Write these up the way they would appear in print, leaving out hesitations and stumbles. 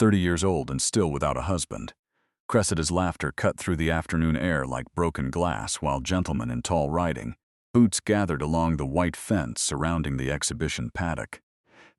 30 years old and still without a husband. Cressida's laughter cut through the afternoon air like broken glass while gentlemen in tall riding boots gathered along the white fence surrounding the exhibition paddock.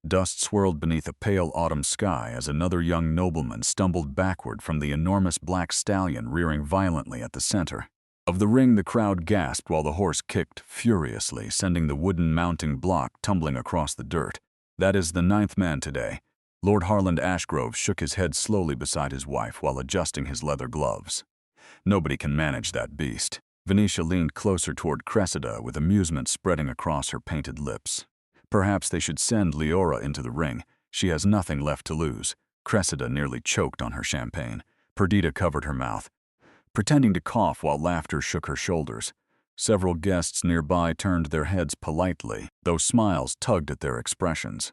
Dust swirled beneath a pale autumn sky as another young nobleman stumbled backward from the enormous black stallion rearing violently at the center of the ring. The crowd gasped while the horse kicked furiously, sending the wooden mounting block tumbling across the dirt. "That is the 9th man today." Lord Harland Ashgrove shook his head slowly beside his wife while adjusting his leather gloves. "Nobody can manage that beast." Venetia leaned closer toward Cressida with amusement spreading across her painted lips. "Perhaps they should send Leora into the ring. She has nothing left to lose." Cressida nearly choked on her champagne. Perdita covered her mouth, pretending to cough while laughter shook her shoulders. Several guests nearby turned their heads politely, though smiles tugged at their expressions.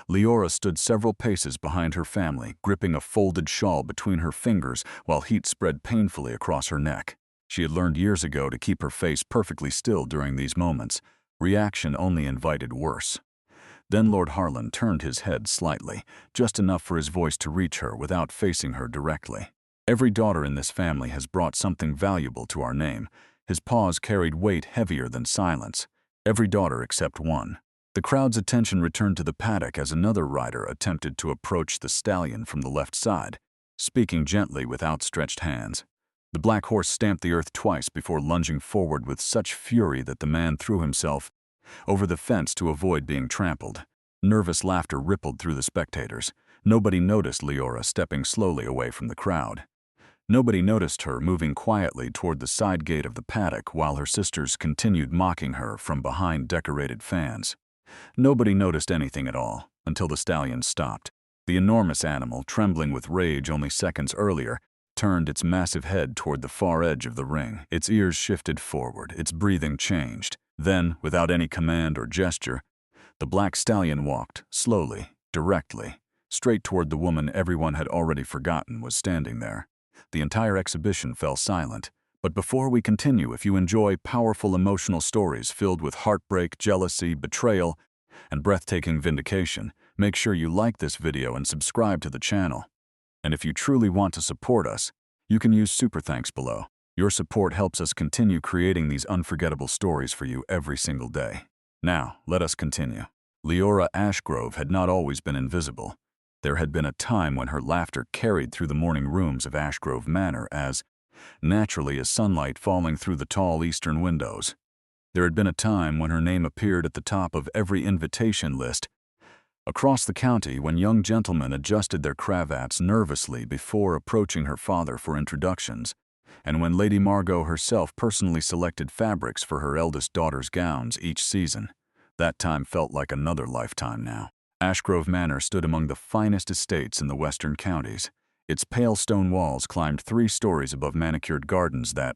Leora stood several paces behind her family, gripping a folded shawl between her fingers while heat spread painfully across her neck. She had learned years ago to keep her face perfectly still during these moments. Reaction only invited worse. Then Lord Harland turned his head slightly, just enough for his voice to reach her without facing her directly. "Every daughter in this family has brought something valuable to our name." His pause carried weight heavier than silence. "Every daughter except one." The crowd's attention returned to the paddock as another rider attempted to approach the stallion from the left side, speaking gently with outstretched hands. The black horse stamped the earth twice before lunging forward with such fury that the man threw himself over the fence to avoid being trampled. Nervous laughter rippled through the spectators. Nobody noticed Leora stepping slowly away from the crowd. Nobody noticed her moving quietly toward the side gate of the paddock while her sisters continued mocking her from behind decorated fans. Nobody noticed anything at all until the stallion stopped. The enormous animal, trembling with rage only seconds earlier, turned its massive head toward the far edge of the ring. Its ears shifted forward, its breathing changed. Then, without any command or gesture, the black stallion walked, slowly, directly, straight toward the woman everyone had already forgotten was standing there. The entire exhibition fell silent. But before we continue, if you enjoy powerful emotional stories filled with heartbreak, jealousy, betrayal, and breathtaking vindication, make sure you like this video and subscribe to the channel. And if you truly want to support us, you can use Super Thanks below. Your support helps us continue creating these unforgettable stories for you every single day. Now, let us continue. Leora Ashgrove had not always been invisible. There had been a time when her laughter carried through the morning rooms of Ashgrove Manor as naturally as sunlight falling through the tall eastern windows. There had been a time when her name appeared at the top of every invitation list across the county, when young gentlemen adjusted their cravats nervously before approaching her father for introductions, and when Lady Margot herself personally selected fabrics for her eldest daughter's gowns each season. That time felt like another lifetime now. Ashgrove Manor stood among the finest estates in the western counties. Its pale stone walls climbed 3 stories above manicured gardens that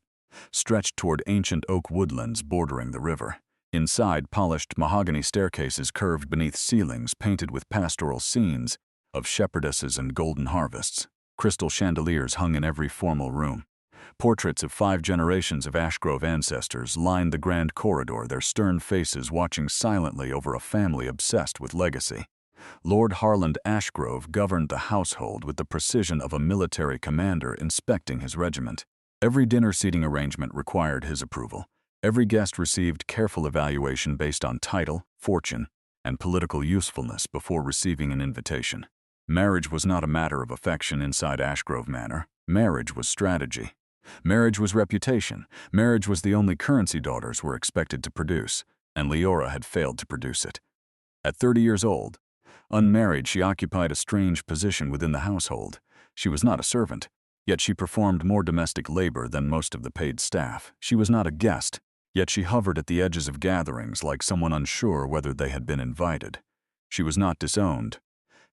stretched toward ancient oak woodlands bordering the river. Inside, polished mahogany staircases curved beneath ceilings painted with pastoral scenes of shepherdesses and golden harvests. Crystal chandeliers hung in every formal room. Portraits of 5 generations of Ashgrove ancestors lined the grand corridor, their stern faces watching silently over a family obsessed with legacy. Lord Harland Ashgrove governed the household with the precision of a military commander inspecting his regiment. Every dinner seating arrangement required his approval. Every guest received careful evaluation based on title, fortune, and political usefulness before receiving an invitation. Marriage was not a matter of affection inside Ashgrove Manor. Marriage was strategy. Marriage was reputation. Marriage was the only currency daughters were expected to produce, and Leora had failed to produce it. At 30 years old, unmarried, she occupied a strange position within the household. She was not a servant, yet she performed more domestic labor than most of the paid staff. She was not a guest, yet she hovered at the edges of gatherings like someone unsure whether they had been invited. She was not disowned,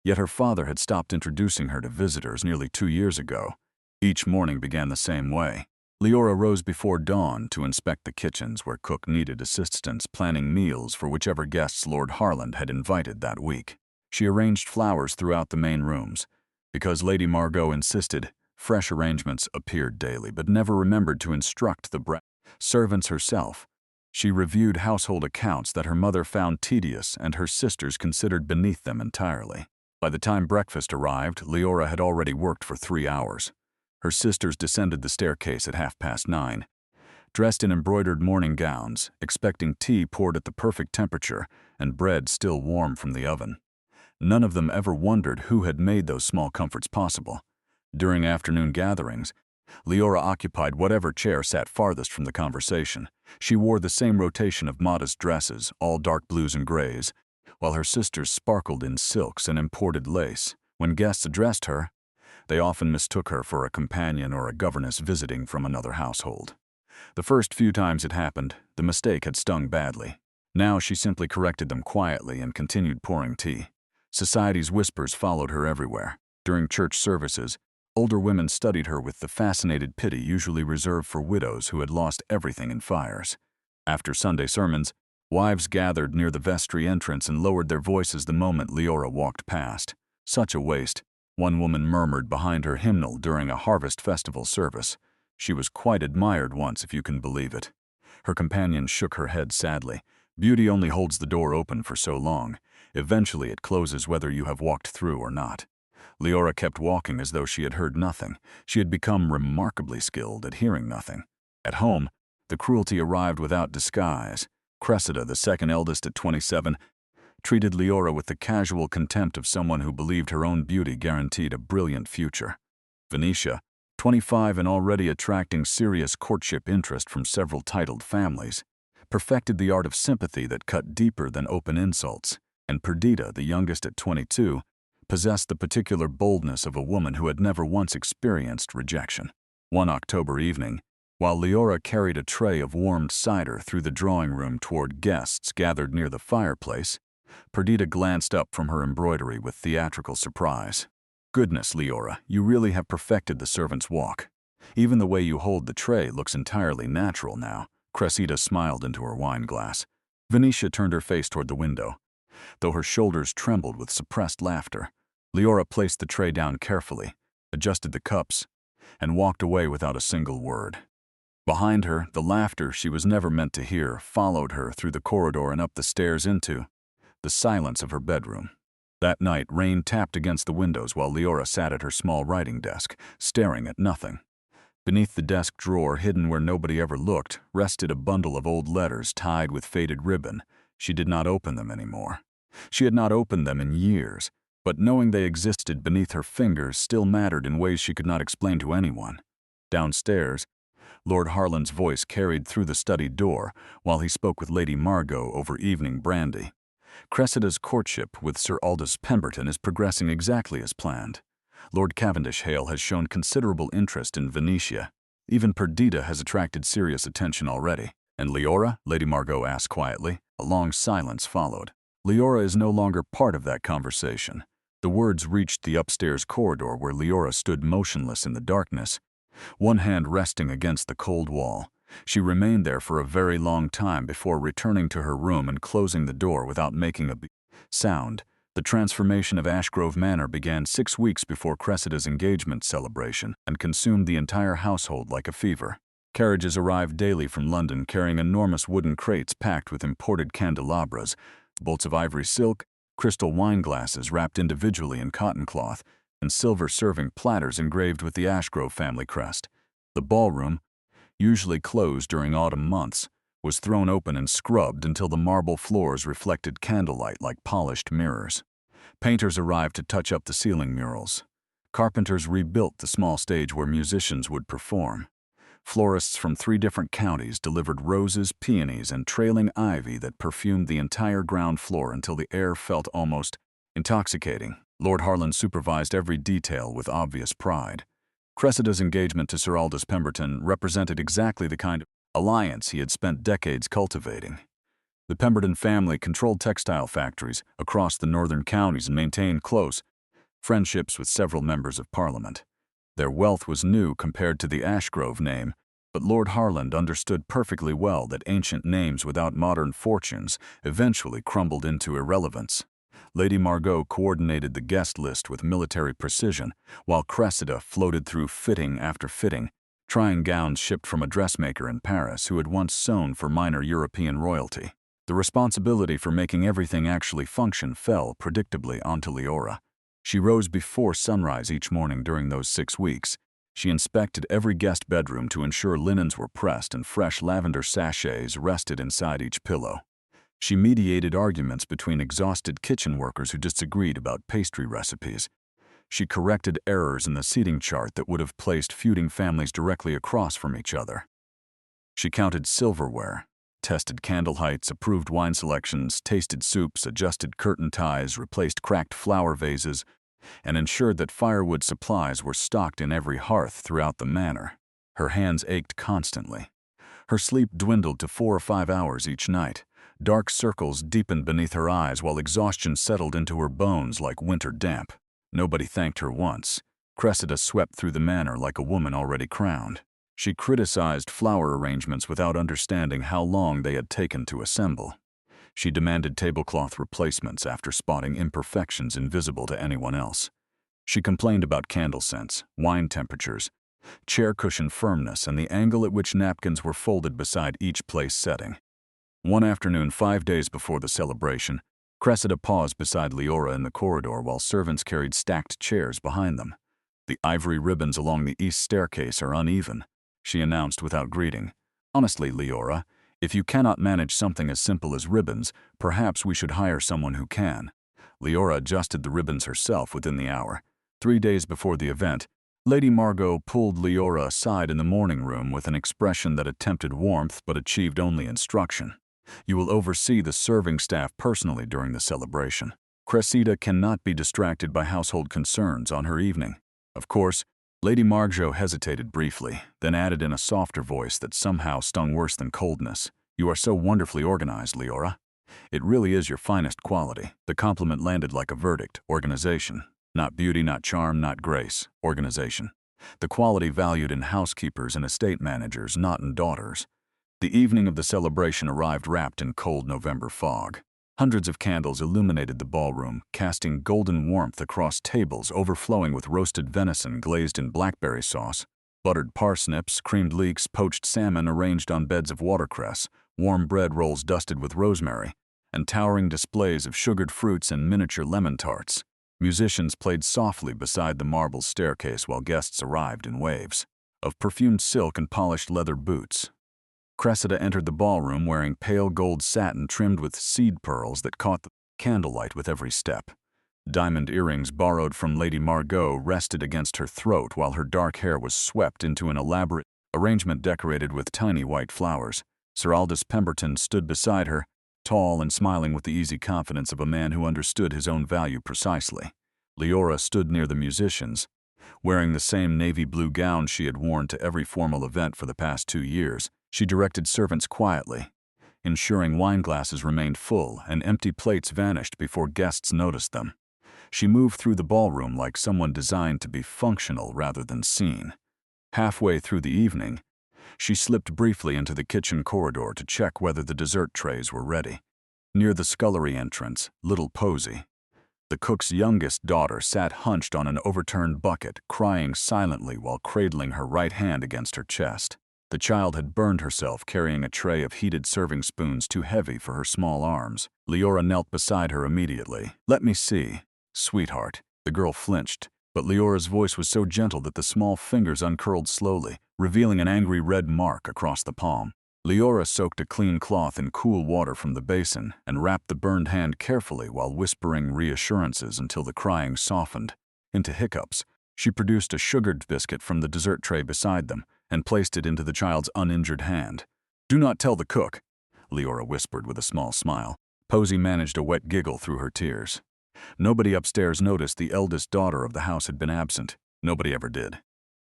yet her father had stopped introducing her to visitors nearly 2 years ago. Each morning began the same way. Leora rose before dawn to inspect the kitchens where cook needed assistance planning meals for whichever guests Lord Harland had invited that week. She arranged flowers throughout the main rooms. Because Lady Margot insisted, fresh arrangements appeared daily, but never remembered to instruct the servants herself. She reviewed household accounts that her mother found tedious and her sisters considered beneath them entirely. By the time breakfast arrived, Leora had already worked for 3 hours. Her sisters descended the staircase at 9:30, dressed in embroidered morning gowns, expecting tea poured at the perfect temperature and bread still warm from the oven. None of them ever wondered who had made those small comforts possible. During afternoon gatherings, Leora occupied whatever chair sat farthest from the conversation. She wore the same rotation of modest dresses, all dark blues and grays, while her sisters sparkled in silks and imported lace. When guests addressed her, they often mistook her for a companion or a governess visiting from another household. The first few times it happened, the mistake had stung badly. Now she simply corrected them quietly and continued pouring tea. Society's whispers followed her everywhere. During church services, older women studied her with the fascinated pity usually reserved for widows who had lost everything in fires. After Sunday sermons, wives gathered near the vestry entrance and lowered their voices the moment Leora walked past. Such a waste, one woman murmured behind her hymnal during a harvest festival service. She was quite admired once, if you can believe it. Her companion shook her head sadly. Beauty only holds the door open for so long. Eventually it closes whether you have walked through or not. Leora kept walking as though she had heard nothing. She had become remarkably skilled at hearing nothing. At home, the cruelty arrived without disguise. Cressida, the second eldest at 27, treated Leora with the casual contempt of someone who believed her own beauty guaranteed a brilliant future. Venetia, 25 and already attracting serious courtship interest from several titled families, perfected the art of sympathy that cut deeper than open insults. And Perdita, the youngest at 22, possessed the particular boldness of a woman who had never once experienced rejection. One October evening, while Leora carried a tray of warmed cider through the drawing room toward guests gathered near the fireplace, Perdita glanced up from her embroidery with theatrical surprise. "Goodness, Leora, you really have perfected the servant's walk. Even the way you hold the tray looks entirely natural now." Cressida smiled into her wine glass. Venetia turned her face toward the window, though her shoulders trembled with suppressed laughter. Leora placed the tray down carefully, adjusted the cups, and walked away without a single word. Behind her, the laughter she was never meant to hear followed her through the corridor and up the stairs into the silence of her bedroom. That night, rain tapped against the windows while Leora sat at her small writing desk, staring at nothing. Beneath the desk drawer, hidden where nobody ever looked, rested a bundle of old letters tied with faded ribbon. She did not open them anymore. She had not opened them in years, but knowing they existed beneath her fingers still mattered in ways she could not explain to anyone. Downstairs, Lord Harland's voice carried through the study door while he spoke with Lady Margot over evening brandy. Cressida's courtship with Sir Aldous Pemberton is progressing exactly as planned. Lord Cavendish Hale has shown considerable interest in Venetia. Even Perdita has attracted serious attention already. "And Leora?" Lady Margot asked quietly. A long silence followed. Leora is no longer part of that conversation. The words reached the upstairs corridor where Leora stood motionless in the darkness, one hand resting against the cold wall. She remained there for a very long time before returning to her room and closing the door without making a sound. The transformation of Ashgrove Manor began 6 weeks before Cressida's engagement celebration and consumed the entire household like a fever. Carriages arrived daily from London carrying enormous wooden crates packed with imported candelabras, bolts of ivory silk, crystal wine glasses wrapped individually in cotton cloth, and silver serving platters engraved with the Ashgrove family crest. The ballroom, usually closed during autumn months, was thrown open and scrubbed until the marble floors reflected candlelight like polished mirrors. Painters arrived to touch up the ceiling murals. Carpenters rebuilt the small stage where musicians would perform. Florists from 3 different counties delivered roses, peonies, and trailing ivy that perfumed the entire ground floor until the air felt almost intoxicating. Lord Harland supervised every detail with obvious pride. Cressida's engagement to Sir Aldous Pemberton represented exactly the kind of alliance he had spent decades cultivating. The Pemberton family controlled textile factories across the northern counties and maintained close friendships with several members of Parliament. Their wealth was new compared to the Ashgrove name, but Lord Harland understood perfectly well that ancient names without modern fortunes eventually crumbled into irrelevance. Lady Margot coordinated the guest list with military precision, while Cressida floated through fitting after fitting, trying gowns shipped from a dressmaker in Paris who had once sewn for minor European royalty. The responsibility for making everything actually function fell predictably onto Leora. She rose before sunrise each morning during those 6 weeks. She inspected every guest bedroom to ensure linens were pressed and fresh lavender sachets rested inside each pillow. She mediated arguments between exhausted kitchen workers who disagreed about pastry recipes. She corrected errors in the seating chart that would have placed feuding families directly across from each other. She counted silverware, tested candle heights, approved wine selections, tasted soups, adjusted curtain ties, replaced cracked flower vases, and ensured that firewood supplies were stocked in every hearth throughout the manor. Her hands ached constantly. Her sleep dwindled to 4 or 5 hours each night. Dark circles deepened beneath her eyes while exhaustion settled into her bones like winter damp. Nobody thanked her once. Cressida swept through the manor like a woman already crowned. She criticized flower arrangements without understanding how long they had taken to assemble. She demanded tablecloth replacements after spotting imperfections invisible to anyone else. She complained about candle scents, wine temperatures, chair cushion firmness, and the angle at which napkins were folded beside each place setting. One afternoon, 5 days before the celebration, Cressida paused beside Leora in the corridor while servants carried stacked chairs behind them. "The ivory ribbons along the east staircase are uneven," she announced without greeting. "Honestly, Leora, if you cannot manage something as simple as ribbons, perhaps we should hire someone who can." Leora adjusted the ribbons herself within the hour. 3 days before the event, Lady Margot pulled Leora aside in the morning room with an expression that attempted warmth but achieved only instruction. "You will oversee the serving staff personally during the celebration. Cressida cannot be distracted by household concerns on her evening." Of course, Lady Margot hesitated briefly, then added in a softer voice that somehow stung worse than coldness, "You are so wonderfully organized, Leora. It really is your finest quality." The compliment landed like a verdict. Organization. Not beauty, not charm, not grace. Organization. The quality valued in housekeepers and estate managers, not in daughters. The evening of the celebration arrived wrapped in cold November fog. Hundreds of candles illuminated the ballroom, casting golden warmth across tables overflowing with roasted venison glazed in blackberry sauce, buttered parsnips, creamed leeks, poached salmon arranged on beds of watercress, warm bread rolls dusted with rosemary, and towering displays of sugared fruits and miniature lemon tarts. Musicians played softly beside the marble staircase while guests arrived in waves of perfumed silk and polished leather boots. Cressida entered the ballroom wearing pale gold satin trimmed with seed pearls that caught the candlelight with every step. Diamond earrings borrowed from Lady Margot rested against her throat while her dark hair was swept into an elaborate arrangement decorated with tiny white flowers. Sir Aldous Pemberton stood beside her, tall and smiling with the easy confidence of a man who understood his own value precisely. Leora stood near the musicians, wearing the same navy blue gown she had worn to every formal event for the past 2 years. She directed servants quietly, ensuring wine glasses remained full and empty plates vanished before guests noticed them. She moved through the ballroom like someone designed to be functional rather than seen. Halfway through the evening, she slipped briefly into the kitchen corridor to check whether the dessert trays were ready. Near the scullery entrance, little Posy, the cook's youngest daughter, sat hunched on an overturned bucket, crying silently while cradling her right hand against her chest. The child had burned herself carrying a tray of heated serving spoons too heavy for her small arms. Leora knelt beside her immediately. "Let me see, sweetheart." The girl flinched, but Leora's voice was so gentle that the small fingers uncurled slowly, revealing an angry red mark across the palm. Leora soaked a clean cloth in cool water from the basin and wrapped the burned hand carefully while whispering reassurances until the crying softened into hiccups. She produced a sugared biscuit from the dessert tray beside them and placed it into the child's uninjured hand. "Do not tell the cook," Leora whispered with a small smile. Posy managed a wet giggle through her tears. Nobody upstairs noticed the eldest daughter of the house had been absent. Nobody ever did.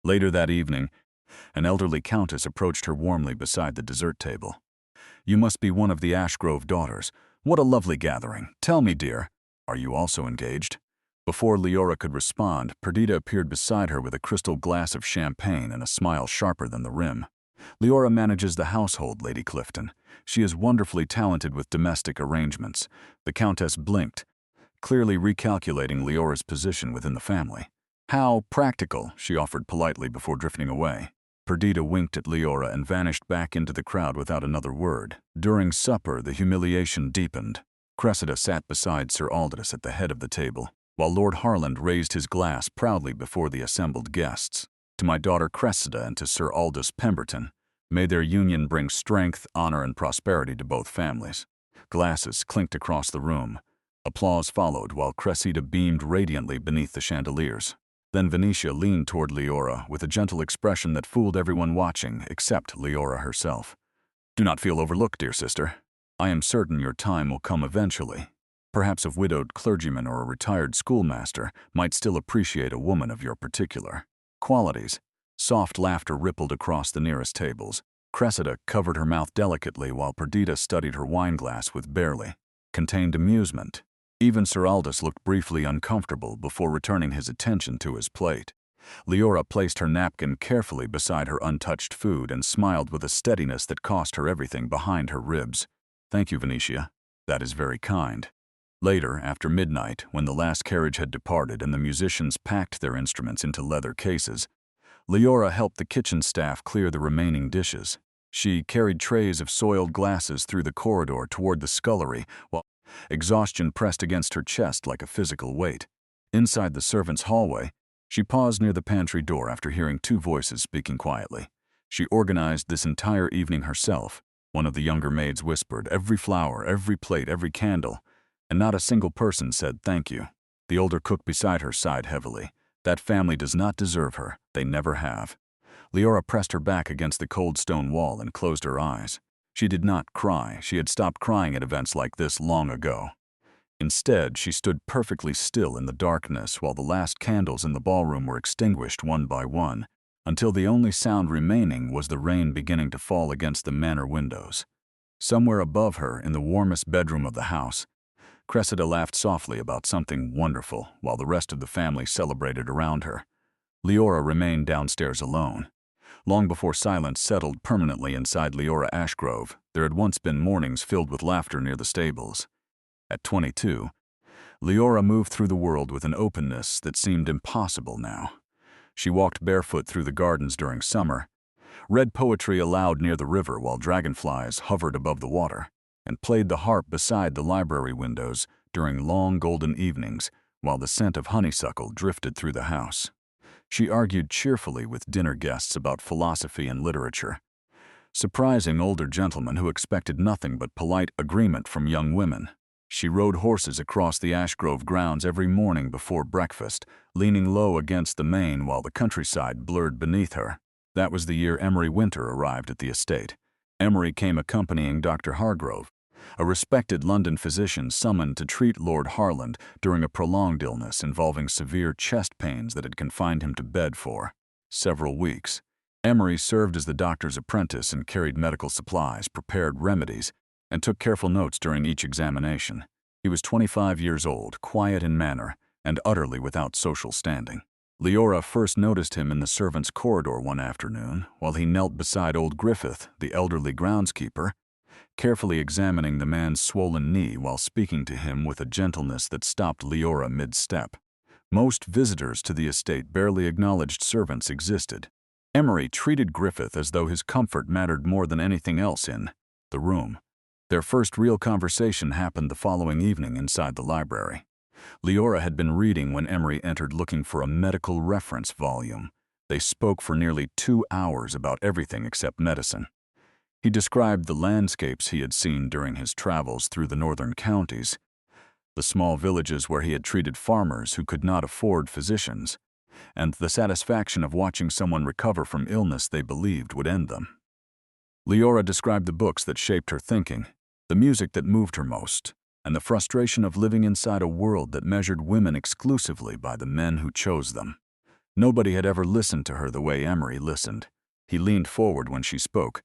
Later that evening, an elderly countess approached her warmly beside the dessert table. "You must be one of the Ashgrove daughters. What a lovely gathering. Tell me, dear, are you also engaged?" Before Leora could respond, Perdita appeared beside her with a crystal glass of champagne and a smile sharper than the rim. "Leora manages the household, Lady Clifton. She is wonderfully talented with domestic arrangements." The Countess blinked, clearly recalculating Leora's position within the family. "How practical," she offered politely before drifting away. Perdita winked at Leora and vanished back into the crowd without another word. During supper, the humiliation deepened. Cressida sat beside Sir Aldous at the head of the table. while Lord Harland raised his glass proudly before the assembled guests. To my daughter Cressida and to Sir Aldous Pemberton, may their union bring strength, honor, and prosperity to both families. Glasses clinked across the room. Applause followed while Cressida beamed radiantly beneath the chandeliers. Then Venetia leaned toward Leora with a gentle expression that fooled everyone watching except Leora herself. "Do not feel overlooked, dear sister. I am certain your time will come eventually. Perhaps a widowed clergyman or a retired schoolmaster might still appreciate a woman of your particular qualities." Soft laughter rippled across the nearest tables. Cressida covered her mouth delicately while Perdita studied her wineglass with barely contained amusement. Even Sir Aldous looked briefly uncomfortable before returning his attention to his plate. Leora placed her napkin carefully beside her untouched food and smiled with a steadiness that cost her everything behind her ribs. "Thank you, Venetia. That is very kind." Later, after midnight, when the last carriage had departed and the musicians packed their instruments into leather cases, Leora helped the kitchen staff clear the remaining dishes. She carried trays of soiled glasses through the corridor toward the scullery, while exhaustion pressed against her chest like a physical weight. Inside the servants' hallway, she paused near the pantry door after hearing two voices speaking quietly. She organized this entire evening herself. One of the younger maids whispered, "Every flower, every plate, every candle," and not a single person said thank you. The older cook beside her sighed heavily. That family does not deserve her. They never have. Leora pressed her back against the cold stone wall and closed her eyes. She did not cry. She had stopped crying at events like this long ago. Instead, she stood perfectly still in the darkness while the last candles in the ballroom were extinguished one by one, until the only sound remaining was the rain beginning to fall against the manor windows. Somewhere above her, in the warmest bedroom of the house, Cressida laughed softly about something wonderful while the rest of the family celebrated around her. Leora remained downstairs alone. Long before silence settled permanently inside Leora Ashgrove, there had once been mornings filled with laughter near the stables. At 22, Leora moved through the world with an openness that seemed impossible now. She walked barefoot through the gardens during summer, read poetry aloud near the river while dragonflies hovered above the water, and played the harp beside the library windows during long golden evenings while the scent of honeysuckle drifted through the house. She argued cheerfully with dinner guests about philosophy and literature, surprising older gentlemen who expected nothing but polite agreement from young women. She rode horses across the Ashgrove grounds every morning before breakfast, leaning low against the mane while the countryside blurred beneath her. That was the year Emery Winter arrived at the estate. Emery came accompanying Dr. Hargrove, a respected London physician summoned to treat Lord Harland during a prolonged illness involving severe chest pains that had confined him to bed for several weeks. Emery served as the doctor's apprentice and carried medical supplies, prepared remedies, and took careful notes during each examination. He was 25 years old, quiet in manner, and utterly without social standing. Leora first noticed him in the servants' corridor one afternoon while he knelt beside old Griffith, the elderly groundskeeper, carefully examining the man's swollen knee while speaking to him with a gentleness that stopped Leora mid-step. Most visitors to the estate barely acknowledged servants existed. Emery treated Griffith as though his comfort mattered more than anything else in the room. Their first real conversation happened the following evening inside the library. Leora had been reading when Emery entered looking for a medical reference volume. They spoke for nearly 2 hours about everything except medicine. He described the landscapes he had seen during his travels through the northern counties, the small villages where he had treated farmers who could not afford physicians, and the satisfaction of watching someone recover from illness they believed would end them. Leora described the books that shaped her thinking, the music that moved her most, and the frustration of living inside a world that measured women exclusively by the men who chose them. Nobody had ever listened to her the way Emery listened. He leaned forward when she spoke,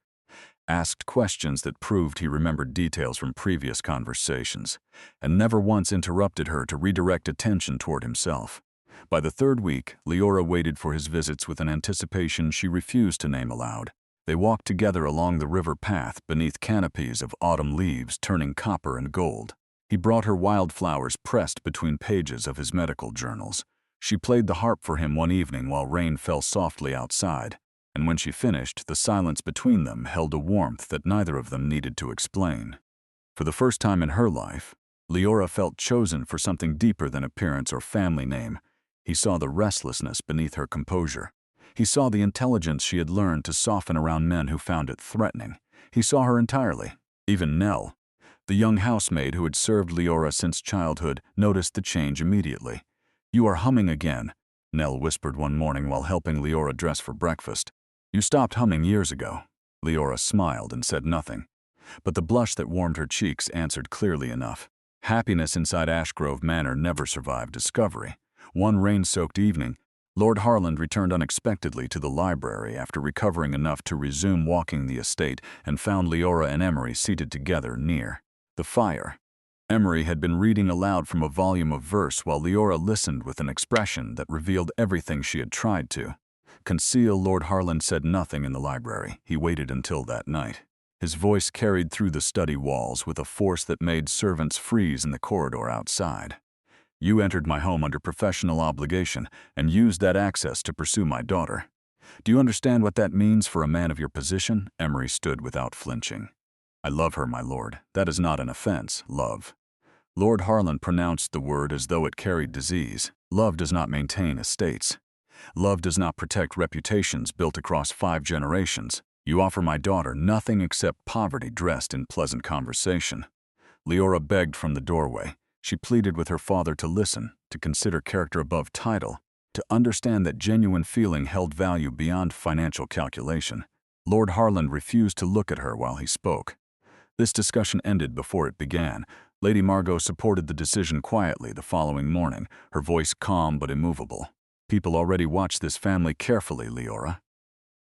asked questions that proved he remembered details from previous conversations, and never once interrupted her to redirect attention toward himself. By the third week, Leora waited for his visits with an anticipation she refused to name aloud. They walked together along the river path beneath canopies of autumn leaves turning copper and gold. He brought her wildflowers pressed between pages of his medical journals. She played the harp for him one evening while rain fell softly outside, and when she finished, the silence between them held a warmth that neither of them needed to explain. For the first time in her life, Leora felt chosen for something deeper than appearance or family name. He saw the restlessness beneath her composure. He saw the intelligence she had learned to soften around men who found it threatening. He saw her entirely. Even Nell, the young housemaid who had served Leora since childhood, noticed the change immediately. "You are humming again," Nell whispered one morning while helping Leora dress for breakfast. "You stopped humming years ago." Leora smiled and said nothing, but the blush that warmed her cheeks answered clearly enough. Happiness inside Ashgrove Manor never survived discovery. One rain-soaked evening, Lord Harland returned unexpectedly to the library after recovering enough to resume walking the estate and found Leora and Emery seated together near the fire. Emery had been reading aloud from a volume of verse while Leora listened with an expression that revealed everything she had tried to conceal. Lord Harland said nothing in the library. He waited until that night. His voice carried through the study walls with a force that made servants freeze in the corridor outside. "You entered my home under professional obligation and used that access to pursue my daughter. Do you understand what that means for a man of your position?" Emery stood without flinching. "I love her, my lord. That is not an offense, love." Lord Harland pronounced the word as though it carried disease. Love does not maintain estates. Love does not protect reputations built across 5 generations. You offer my daughter nothing except poverty dressed in pleasant conversation. Leora begged from the doorway. She pleaded with her father to listen, to consider character above title, to understand that genuine feeling held value beyond financial calculation. Lord Harland refused to look at her while he spoke. This discussion ended before it began. Lady Margot supported the decision quietly the following morning, her voice calm but immovable. "People already watch this family carefully, Leora.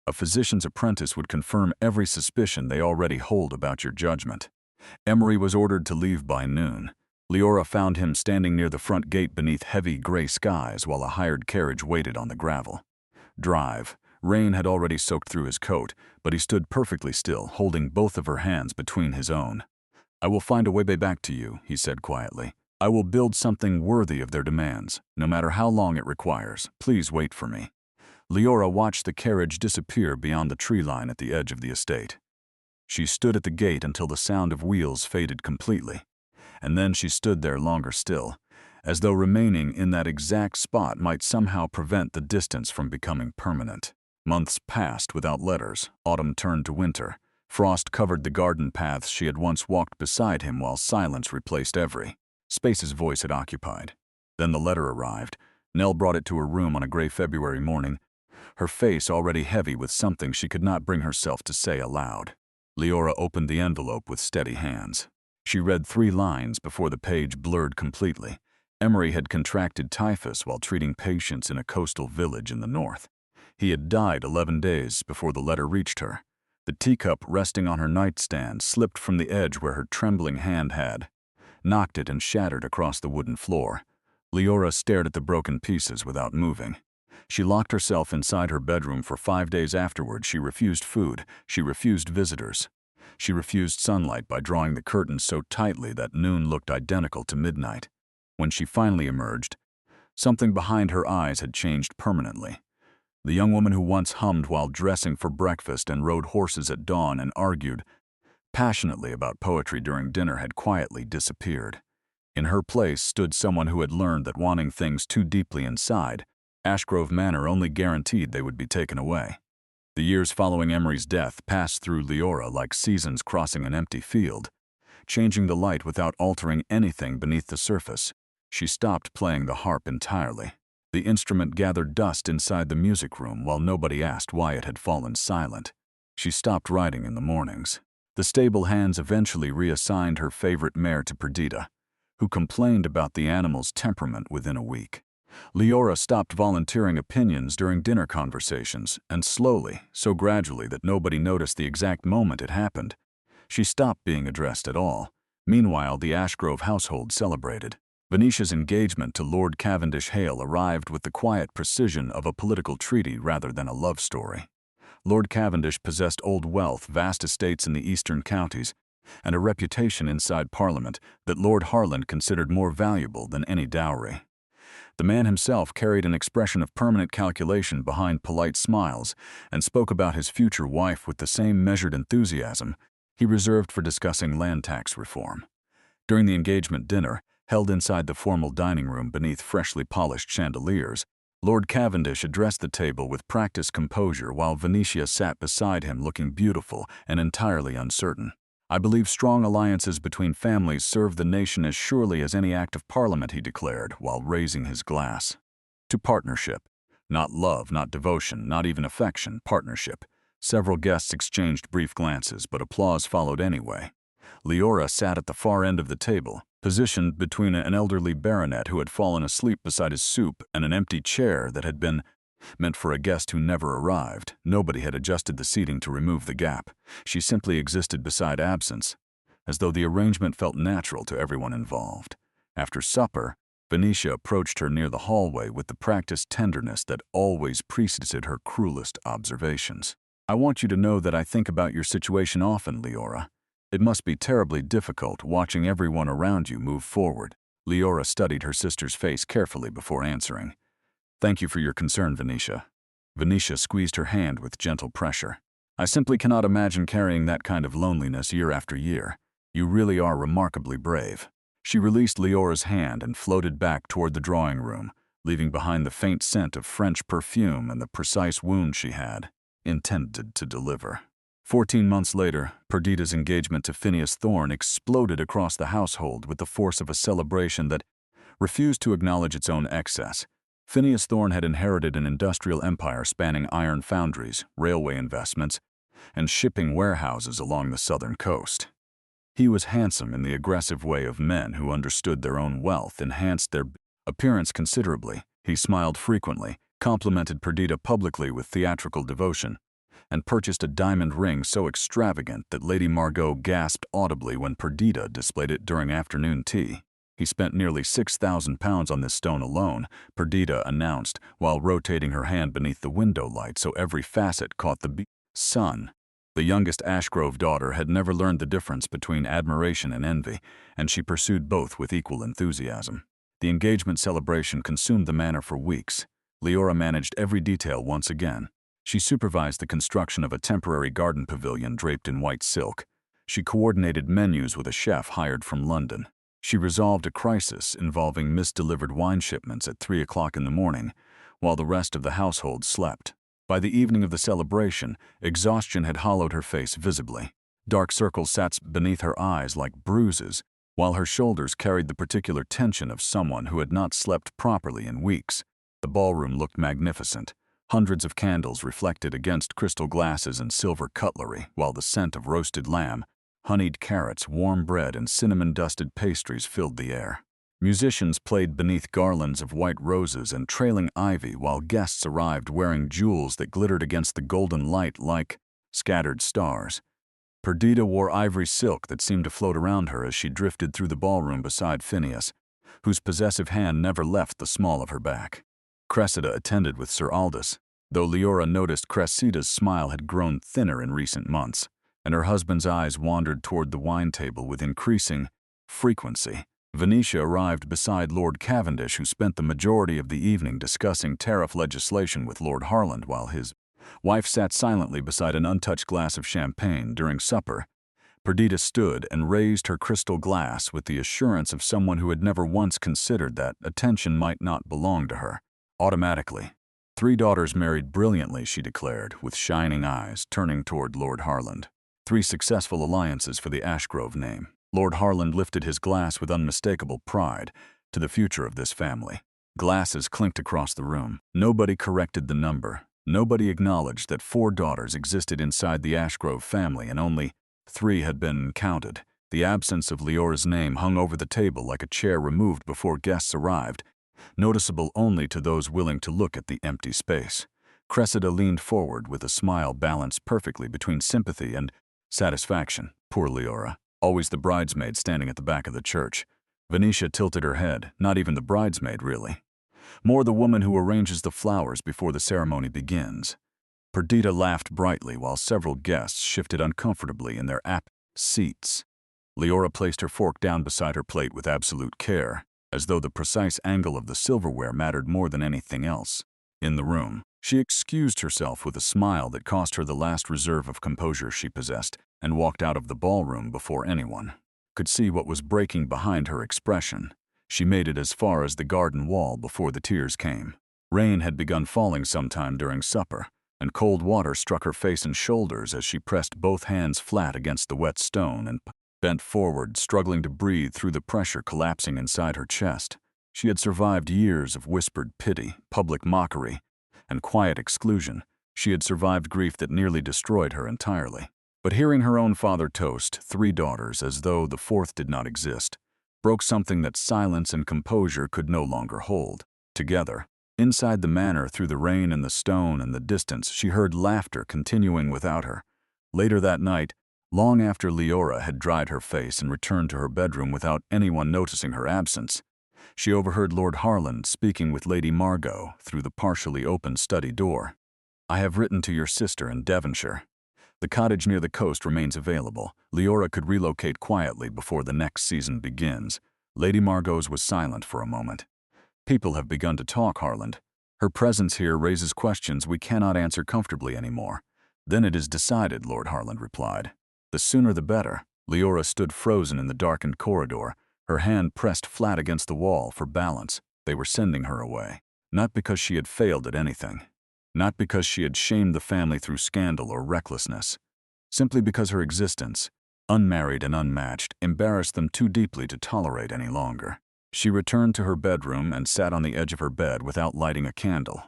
A physician's apprentice would confirm every suspicion they already hold about your judgment." Emery was ordered to leave by noon. Leora found him standing near the front gate beneath heavy gray skies while a hired carriage waited on the gravel. Drive. Rain had already soaked through his coat, but he stood perfectly still, holding both of her hands between his own. "I will find a way back to you," he said quietly. "I will build something worthy of their demands, no matter how long it requires. Please wait for me." Leora watched the carriage disappear beyond the tree line at the edge of the estate. She stood at the gate until the sound of wheels faded completely, and then she stood there longer still, as though remaining in that exact spot might somehow prevent the distance from becoming permanent. Months passed without letters. Autumn turned to winter. Frost covered the garden paths she had once walked beside him while silence replaced every space his voice had occupied. Then the letter arrived. Nell brought it to her room on a gray February morning, her face already heavy with something she could not bring herself to say aloud. Leora opened the envelope with steady hands. She read 3 lines before the page blurred completely. Emery had contracted typhus while treating patients in a coastal village in the north. He had died 11 days before the letter reached her. The teacup resting on her nightstand slipped from the edge where her trembling hand had knocked it and shattered across the wooden floor. Leora stared at the broken pieces without moving. She locked herself inside her bedroom for 5 days afterward. She refused food. She refused visitors. She refused sunlight by drawing the curtains so tightly that noon looked identical to midnight. When she finally emerged, something behind her eyes had changed permanently. The young woman who once hummed while dressing for breakfast and rode horses at dawn and argued passionately about poetry during dinner had quietly disappeared. In her place stood someone who had learned that wanting things too deeply inside, Ashgrove Manor only guaranteed they would be taken away. The years following Emery's death passed through Leora like seasons crossing an empty field, changing the light without altering anything beneath the surface. She stopped playing the harp entirely. The instrument gathered dust inside the music room while nobody asked why it had fallen silent. She stopped riding in the mornings. The stable hands eventually reassigned her favorite mare to Perdita, who complained about the animal's temperament within a week. Leora stopped volunteering opinions during dinner conversations, and slowly, so gradually that nobody noticed the exact moment it happened, she stopped being addressed at all. Meanwhile, the Ashgrove household celebrated. Venetia's engagement to Lord Cavendish Hale arrived with the quiet precision of a political treaty rather than a love story. Lord Cavendish possessed old wealth, vast estates in the eastern counties, and a reputation inside Parliament that Lord Harland considered more valuable than any dowry. The man himself carried an expression of permanent calculation behind polite smiles and spoke about his future wife with the same measured enthusiasm he reserved for discussing land tax reform. During the engagement dinner, held inside the formal dining room beneath freshly polished chandeliers, Lord Cavendish addressed the table with practiced composure while Venetia sat beside him looking beautiful and entirely uncertain. "I believe strong alliances between families serve the nation as surely as any act of parliament," he declared while raising his glass. "To partnership. Not love, not devotion, not even affection, partnership." Several guests exchanged brief glances, but applause followed anyway. Leora sat at the far end of the table, positioned between an elderly baronet who had fallen asleep beside his soup and an empty chair that had been meant for a guest who never arrived. Nobody had adjusted the seating to remove the gap. She simply existed beside absence, as though the arrangement felt natural to everyone involved. After supper, Venetia approached her near the hallway with the practiced tenderness that always preceded her cruelest observations. "I want you to know that I think about your situation often, Leora. It must be terribly difficult watching everyone around you move forward." Leora studied her sister's face carefully before answering. "Thank you for your concern, Venetia." Venetia squeezed her hand with gentle pressure. "I simply cannot imagine carrying that kind of loneliness year after year. You really are remarkably brave." She released Leora's hand and floated back toward the drawing room, leaving behind the faint scent of French perfume and the precise wound she had intended to deliver. 14 months later, Perdita's engagement to Phineas Thorne exploded across the household with the force of a celebration that refused to acknowledge its own excess. Phineas Thorne had inherited an industrial empire spanning iron foundries, railway investments, and shipping warehouses along the southern coast. He was handsome in the aggressive way of men who understood their own wealth enhanced their appearance considerably. He smiled frequently, complimented Perdita publicly with theatrical devotion, and purchased a diamond ring so extravagant that Lady Margot gasped audibly when Perdita displayed it during afternoon tea. "He spent nearly £6,000 on this stone alone," Perdita announced, while rotating her hand beneath the window light so every facet caught the sun. The youngest Ashgrove daughter had never learned the difference between admiration and envy, and she pursued both with equal enthusiasm. The engagement celebration consumed the manor for weeks. Leora managed every detail once again. She supervised the construction of a temporary garden pavilion draped in white silk. She coordinated menus with a chef hired from London. She resolved a crisis involving misdelivered wine shipments at 3 o'clock in the morning, while the rest of the household slept. By the evening of the celebration, exhaustion had hollowed her face visibly. Dark circles sat beneath her eyes like bruises, while her shoulders carried the particular tension of someone who had not slept properly in weeks. The ballroom looked magnificent. Hundreds of candles reflected against crystal glasses and silver cutlery, while the scent of roasted lamb, honeyed carrots, warm bread, and cinnamon-dusted pastries filled the air. Musicians played beneath garlands of white roses and trailing ivy, while guests arrived wearing jewels that glittered against the golden light like scattered stars. Perdita wore ivory silk that seemed to float around her as she drifted through the ballroom beside Phineas, whose possessive hand never left the small of her back. Cressida attended with Sir Aldous, though Leora noticed Cressida's smile had grown thinner in recent months, and her husband's eyes wandered toward the wine table with increasing frequency. Venetia arrived beside Lord Cavendish, who spent the majority of the evening discussing tariff legislation with Lord Harland, while his wife sat silently beside an untouched glass of champagne. During supper, Perdita stood and raised her crystal glass with the assurance of someone who had never once considered that attention might not belong to her. Automatically. 3 daughters married brilliantly, she declared, with shining eyes, turning toward Lord Harland. 3 successful alliances for the Ashgrove name. Lord Harland lifted his glass with unmistakable pride to the future of this family. Glasses clinked across the room. Nobody corrected the number. Nobody acknowledged that 4 daughters existed inside the Ashgrove family and only 3 had been counted. The absence of Leora's name hung over the table like a chair removed before guests arrived, noticeable only to those willing to look at the empty space. Cressida leaned forward with a smile balanced perfectly between sympathy and satisfaction. Poor Leora. Always the bridesmaid standing at the back of the church. Venetia tilted her head. Not even the bridesmaid, really. More the woman who arranges the flowers before the ceremony begins. Perdita laughed brightly while several guests shifted uncomfortably in their seats. Leora placed her fork down beside her plate with absolute care, as though the precise angle of the silverware mattered more than anything else in the room. She excused herself with a smile that cost her the last reserve of composure she possessed, and walked out of the ballroom before anyone. could see what was breaking behind her expression. She made it as far as the garden wall before the tears came. Rain had begun falling sometime during supper, and cold water struck her face and shoulders as she pressed both hands flat against the wet stone and bent forward, struggling to breathe through the pressure collapsing inside her chest. She had survived years of whispered pity, public mockery, and quiet exclusion. She had survived grief that nearly destroyed her entirely. But hearing her own father toast 3 daughters as though the 4th did not exist, broke something that silence and composure could no longer hold. Together, inside the manor, through the rain and the stone and the distance, she heard laughter continuing without her. Later that night, long after Leora had dried her face and returned to her bedroom without anyone noticing her absence, she overheard Lord Harland speaking with Lady Margot through the partially open study door. "I have written to your sister in Devonshire. The cottage near the coast remains available. Leora could relocate quietly before the next season begins." Lady Margot's was silent for a moment. "People have begun to talk, Harland. Her presence here raises questions we cannot answer comfortably anymore." "Then it is decided," Lord Harland replied. "The sooner the better." Leora stood frozen in the darkened corridor, her hand pressed flat against the wall for balance. They were sending her away. Not because she had failed at anything. Not because she had shamed the family through scandal or recklessness. Simply because her existence, unmarried and unmatched, embarrassed them too deeply to tolerate any longer. She returned to her bedroom and sat on the edge of her bed without lighting a candle.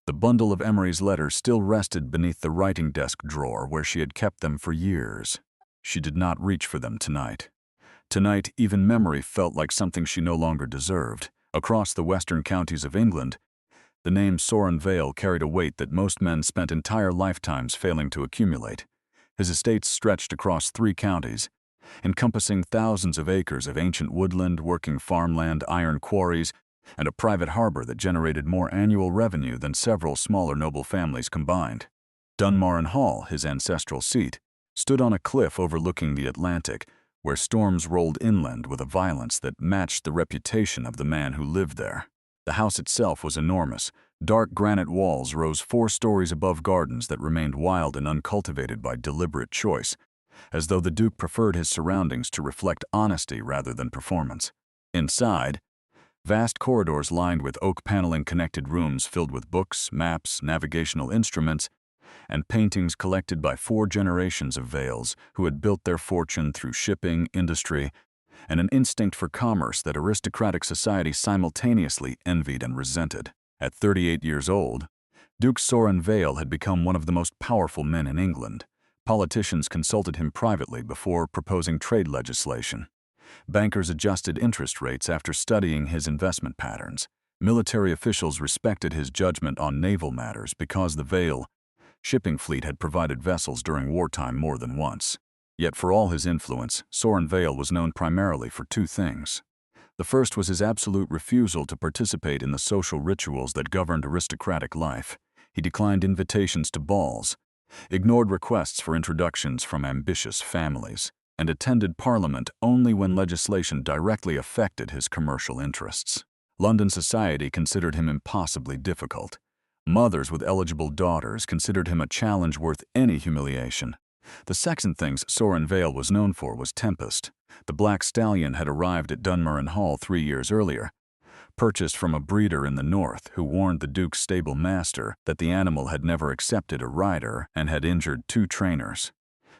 The bundle of Emery's letters still rested beneath the writing desk drawer where she had kept them for years. She did not reach for them tonight. Tonight, even memory felt like something she no longer deserved. Across the western counties of England, the name Soren Vale carried a weight that most men spent entire lifetimes failing to accumulate. His estates stretched across 3 counties, encompassing thousands of acres of ancient woodland, working farmland, iron quarries, and a private harbor that generated more annual revenue than several smaller noble families combined. Dunmarron Hall, his ancestral seat, stood on a cliff overlooking the Atlantic, where storms rolled inland with a violence that matched the reputation of the man who lived there. The house itself was enormous. Dark granite walls rose 4 stories above gardens that remained wild and uncultivated by deliberate choice, as though the Duke preferred his surroundings to reflect honesty rather than performance. Inside, vast corridors lined with oak paneling connected rooms filled with books, maps, navigational instruments, and paintings collected by 4 generations of Vales who had built their fortune through shipping, industry, and an instinct for commerce that aristocratic society simultaneously envied and resented. At 38 years old, Duke Soren Vale had become one of the most powerful men in England. Politicians consulted him privately before proposing trade legislation. Bankers adjusted interest rates after studying his investment patterns. Military officials respected his judgment on naval matters because the Vale shipping fleet had provided vessels during wartime more than once. Yet for all his influence, Soren Vale was known primarily for 2 things. The first was his absolute refusal to participate in the social rituals that governed aristocratic life. He declined invitations to balls, ignored requests for introductions from ambitious families, and attended Parliament only when legislation directly affected his commercial interests. London society considered him impossibly difficult. Mothers with eligible daughters considered him a challenge worth any humiliation. The second thing Soren Vale was known for was Tempest. The black stallion had arrived at Dunmarron Hall 3 years earlier, purchased from a breeder in the north who warned the Duke's stable master that the animal had never accepted a rider and had injured 2 trainers,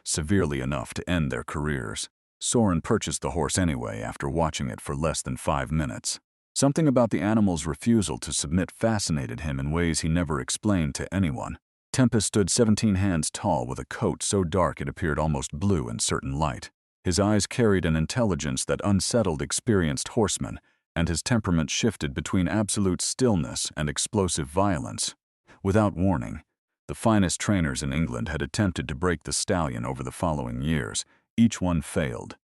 severely enough to end their careers. Soren purchased the horse anyway after watching it for less than 5 minutes. Something about the animal's refusal to submit fascinated him in ways he never explained to anyone. Tempest stood 17 hands tall with a coat so dark it appeared almost blue in certain light. His eyes carried an intelligence that unsettled experienced horsemen, and his temperament shifted between absolute stillness and explosive violence. Without warning, the finest trainers in England had attempted to break the stallion over the following years. Each one failed.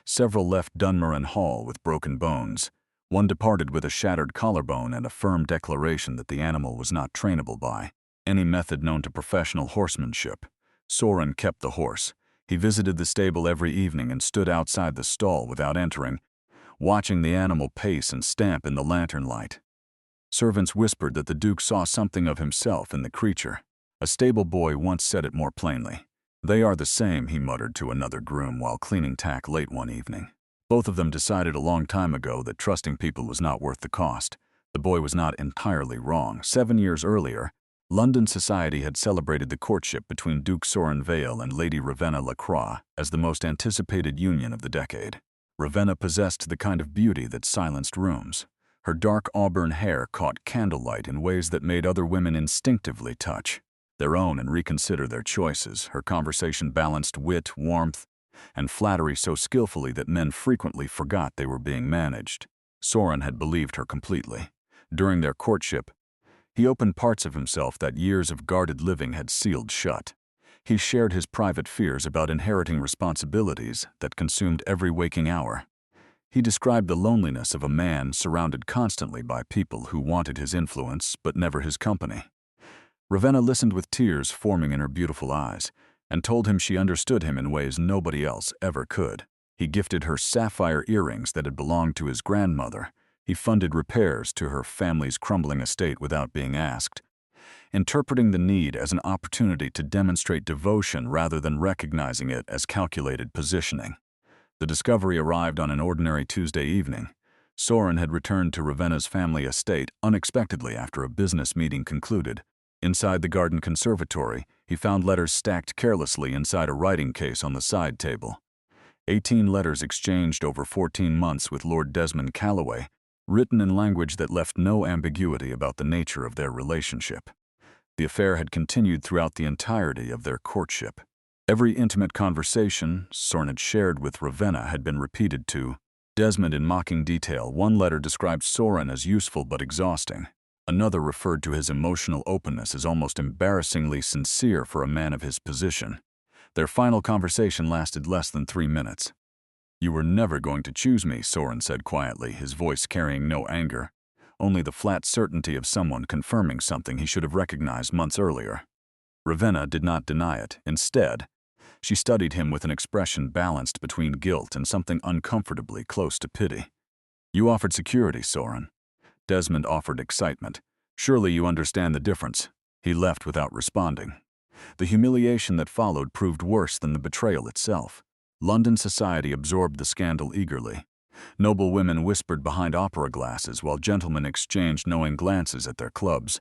Several left Dunmarron Hall with broken bones. One departed with a shattered collarbone and a firm declaration that the animal was not trainable by any method known to professional horsemanship. Soren kept the horse. He visited the stable every evening and stood outside the stall without entering, watching the animal pace and stamp in the lantern light. Servants whispered that the Duke saw something of himself in the creature. A stable boy once said it more plainly. "They are the same," he muttered to another groom while cleaning tack late one evening. Both of them decided a long time ago that trusting people was not worth the cost. The boy was not entirely wrong. 7 years earlier, London society had celebrated the courtship between Duke Soren Vale and Lady Ravenna Lacroix as the most anticipated union of the decade. Ravenna possessed the kind of beauty that silenced rooms. Her dark auburn hair caught candlelight in ways that made other women instinctively touch their own and reconsider their choices. Her conversation balanced wit, warmth, and flattery so skillfully that men frequently forgot they were being managed. Soren had believed her completely. During their courtship, he opened parts of himself that years of guarded living had sealed shut. He shared his private fears about inheriting responsibilities that consumed every waking hour. He described the loneliness of a man surrounded constantly by people who wanted his influence but never his company. Ravenna listened with tears forming in her beautiful eyes and told him she understood him in ways nobody else ever could. He gifted her sapphire earrings that had belonged to his grandmother. He funded repairs to her family's crumbling estate without being asked, interpreting the need as an opportunity to demonstrate devotion rather than recognizing it as calculated positioning. The discovery arrived on an ordinary Tuesday evening. Soren had returned to Ravenna's family estate unexpectedly after a business meeting concluded. Inside the garden conservatory, he found letters stacked carelessly inside a writing case on the side table. 18 letters exchanged over 14 months with Lord Desmond Calloway, written in language that left no ambiguity about the nature of their relationship. The affair had continued throughout the entirety of their courtship. Every intimate conversation Soren had shared with Ravenna had been repeated to Desmond in mocking detail. One letter described Soren as useful but exhausting. Another referred to his emotional openness as almost embarrassingly sincere for a man of his position. Their final conversation lasted less than 3 minutes. "You were never going to choose me," Soren said quietly, his voice carrying no anger, only the flat certainty of someone confirming something he should have recognized months earlier. Ravenna did not deny it. Instead, she studied him with an expression balanced between guilt and something uncomfortably close to pity. "You offered security, Soren." Desmond offered excitement. "Surely you understand the difference." He left without responding. The humiliation that followed proved worse than the betrayal itself. London society absorbed the scandal eagerly. Noble women whispered behind opera glasses while gentlemen exchanged knowing glances at their clubs.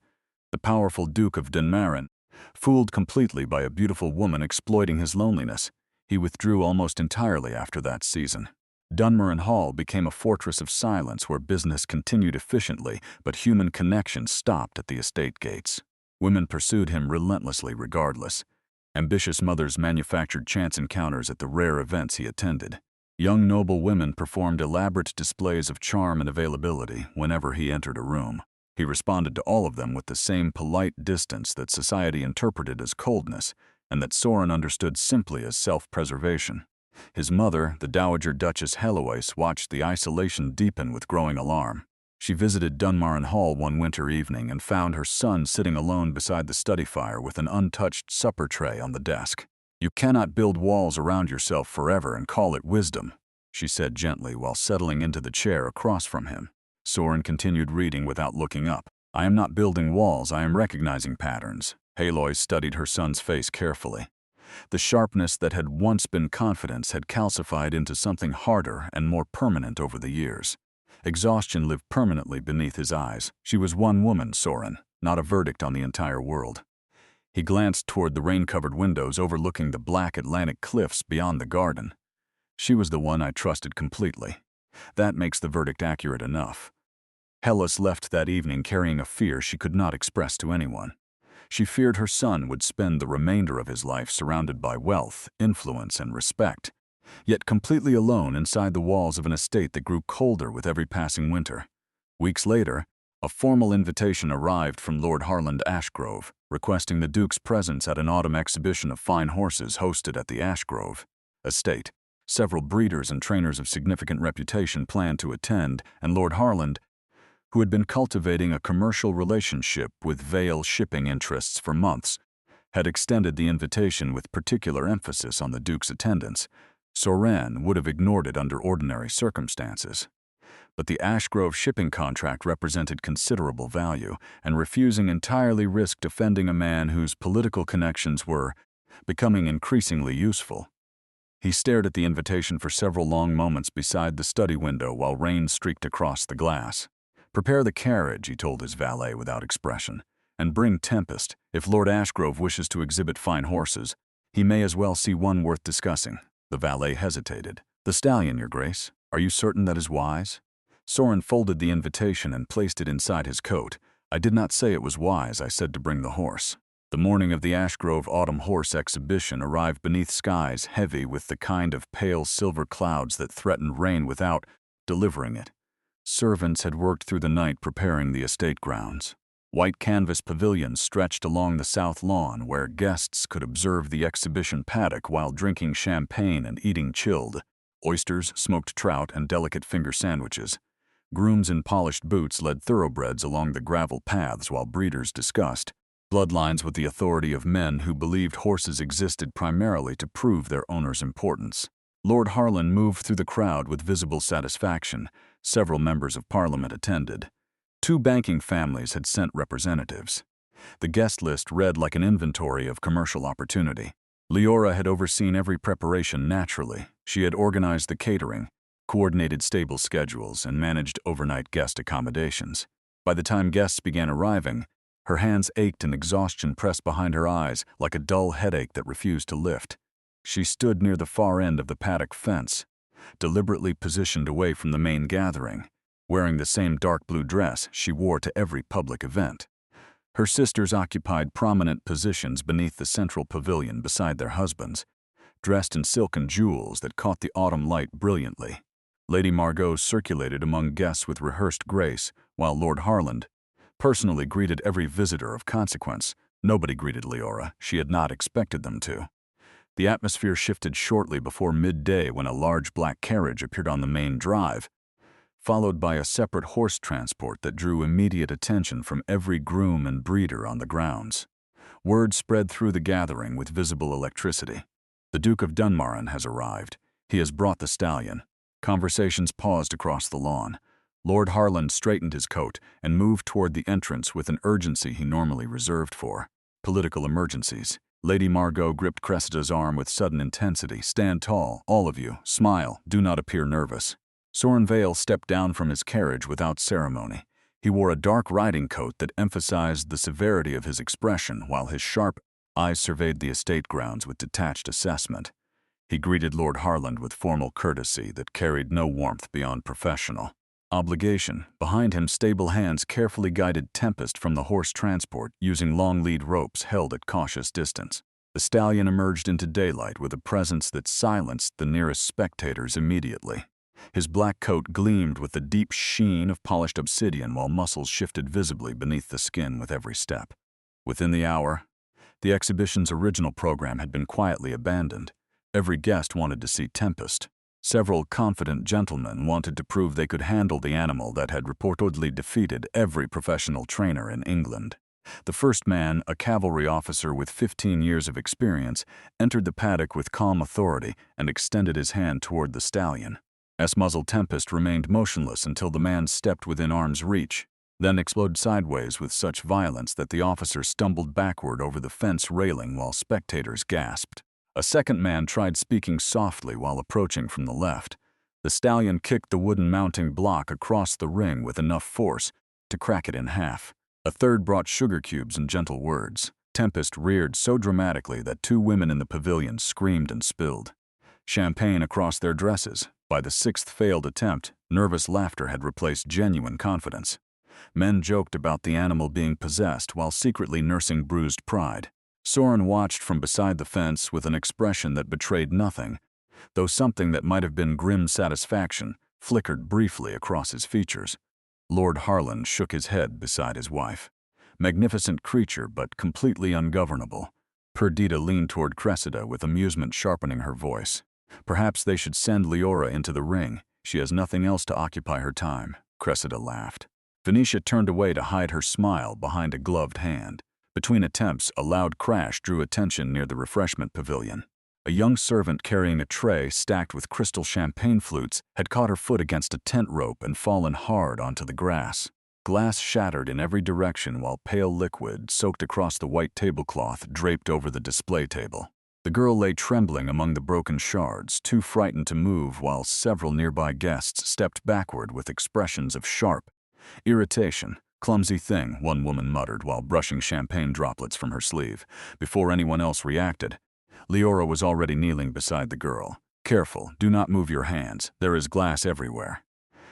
The powerful Duke of Dunmarin, fooled completely by a beautiful woman exploiting his loneliness, he withdrew almost entirely after that season. Dunmarin Hall became a fortress of silence where business continued efficiently, but human connection stopped at the estate gates. Women pursued him relentlessly regardless. Ambitious mothers manufactured chance encounters at the rare events he attended. Young noble women performed elaborate displays of charm and availability whenever he entered a room. He responded to all of them with the same polite distance that society interpreted as coldness and that Soren understood simply as self-preservation. His mother, the Dowager Duchess Heloise, watched the isolation deepen with growing alarm. She visited Dunmarin Hall one winter evening and found her son sitting alone beside the study fire with an untouched supper tray on the desk. "You cannot build walls around yourself forever and call it wisdom," she said gently while settling into the chair across from him. Soren continued reading without looking up. "I am not building walls, I am recognizing patterns." Heloise studied her son's face carefully. The sharpness that had once been confidence had calcified into something harder and more permanent over the years. Exhaustion lived permanently beneath his eyes. She was one woman, Soren, not a verdict on the entire world. He glanced toward the rain-covered windows overlooking the black Atlantic cliffs beyond the garden. "She was the one I trusted completely. That makes the verdict accurate enough." Heloise left that evening carrying a fear she could not express to anyone. She feared her son would spend the remainder of his life surrounded by wealth, influence, and respect, yet completely alone inside the walls of an estate that grew colder with every passing winter. Weeks later, a formal invitation arrived from Lord Harland Ashgrove, requesting the Duke's presence at an autumn exhibition of fine horses hosted at the Ashgrove estate. Several breeders and trainers of significant reputation planned to attend, and Lord Harland, who had been cultivating a commercial relationship with Vale shipping interests for months, had extended the invitation with particular emphasis on the Duke's attendance. Soren would have ignored it under ordinary circumstances. But the Ashgrove shipping contract represented considerable value, and refusing entirely risked offending a man whose political connections were becoming increasingly useful. He stared at the invitation for several long moments beside the study window while rain streaked across the glass. "Prepare the carriage," he told his valet without expression, "and bring Tempest. If Lord Ashgrove wishes to exhibit fine horses, he may as well see one worth discussing." The valet hesitated. "The Stallion, Your Grace. Are you certain that is wise?" Soren folded the invitation and placed it inside his coat. "I did not say it was wise, I said to bring the horse." The morning of the Ashgrove Autumn Horse Exhibition arrived beneath skies heavy with the kind of pale silver clouds that threatened rain without delivering it. Servants had worked through the night preparing the estate grounds. White canvas pavilions stretched along the south lawn where guests could observe the exhibition paddock while drinking champagne and eating chilled oysters, smoked trout, and delicate finger sandwiches. Grooms in polished boots led thoroughbreds along the gravel paths while breeders discussed bloodlines with the authority of men who believed horses existed primarily to prove their owner's importance. Lord Harlan moved through the crowd with visible satisfaction. Several members of Parliament attended. 2 banking families had sent representatives. The guest list read like an inventory of commercial opportunity. Leora had overseen every preparation naturally. She had organized the catering, coordinated stable schedules, and managed overnight guest accommodations. By the time guests began arriving, her hands ached and exhaustion pressed behind her eyes like a dull headache that refused to lift. She stood near the far end of the paddock fence, deliberately positioned away from the main gathering, wearing the same dark blue dress she wore to every public event. Her sisters occupied prominent positions beneath the central pavilion beside their husbands, dressed in silken jewels that caught the autumn light brilliantly. Lady Margot circulated among guests with rehearsed grace, while Lord Harland personally greeted every visitor of consequence. Nobody greeted Leora. She had not expected them to. The atmosphere shifted shortly before midday when a large black carriage appeared on the main drive, followed by a separate horse transport that drew immediate attention from every groom and breeder on the grounds. Word spread through the gathering with visible electricity. "The Duke of Dunmarron has arrived. He has brought the Stallion." Conversations paused across the lawn. Lord Harland straightened his coat and moved toward the entrance with an urgency he normally reserved for political emergencies. Lady Margot gripped Cressida's arm with sudden intensity. "Stand tall, all of you. Smile. Do not appear nervous." Soren Vale stepped down from his carriage without ceremony. He wore a dark riding coat that emphasized the severity of his expression, while his sharp eyes surveyed the estate grounds with detached assessment. He greeted Lord Harland with formal courtesy that carried no warmth beyond professional obligation. Behind him, stable hands carefully guided Tempest from the horse transport using long lead ropes held at cautious distance. The Stallion emerged into daylight with a presence that silenced the nearest spectators immediately. His black coat gleamed with the deep sheen of polished obsidian while muscles shifted visibly beneath the skin with every step. Within the hour, the exhibition's original program had been quietly abandoned. Every guest wanted to see Tempest. Several confident gentlemen wanted to prove they could handle the animal that had reportedly defeated every professional trainer in England. The first man, a cavalry officer with 15 years of experience, entered the paddock with calm authority and extended his hand toward the Stallion. S-muzzle Tempest remained motionless until the man stepped within arm's reach, then exploded sideways with such violence that the officer stumbled backward over the fence railing while spectators gasped. A second man tried speaking softly while approaching from the left. The Stallion kicked the wooden mounting block across the ring with enough force to crack it in half. A third brought sugar cubes and gentle words. Tempest reared so dramatically that 2 women in the pavilion screamed and spilled champagne across their dresses. By the 6th failed attempt, nervous laughter had replaced genuine confidence. Men joked about the animal being possessed while secretly nursing bruised pride. Soren watched from beside the fence with an expression that betrayed nothing, though something that might have been grim satisfaction flickered briefly across his features. Lord Harland shook his head beside his wife. Magnificent creature, but completely ungovernable. Perdita leaned toward Cressida with amusement sharpening her voice. "Perhaps they should send Leora into the ring. She has nothing else to occupy her time." Cressida laughed. Venetia turned away to hide her smile behind a gloved hand. Between attempts, a loud crash drew attention near the refreshment pavilion. A young servant carrying a tray stacked with crystal champagne flutes had caught her foot against a tent rope and fallen hard onto the grass. Glass shattered in every direction while pale liquid soaked across the white tablecloth draped over the display table. The girl lay trembling among the broken shards, too frightened to move, while several nearby guests stepped backward with expressions of sharp irritation. "Clumsy thing," one woman muttered while brushing champagne droplets from her sleeve. Before anyone else reacted, Leora was already kneeling beside the girl. "Careful, do not move your hands. There is glass everywhere."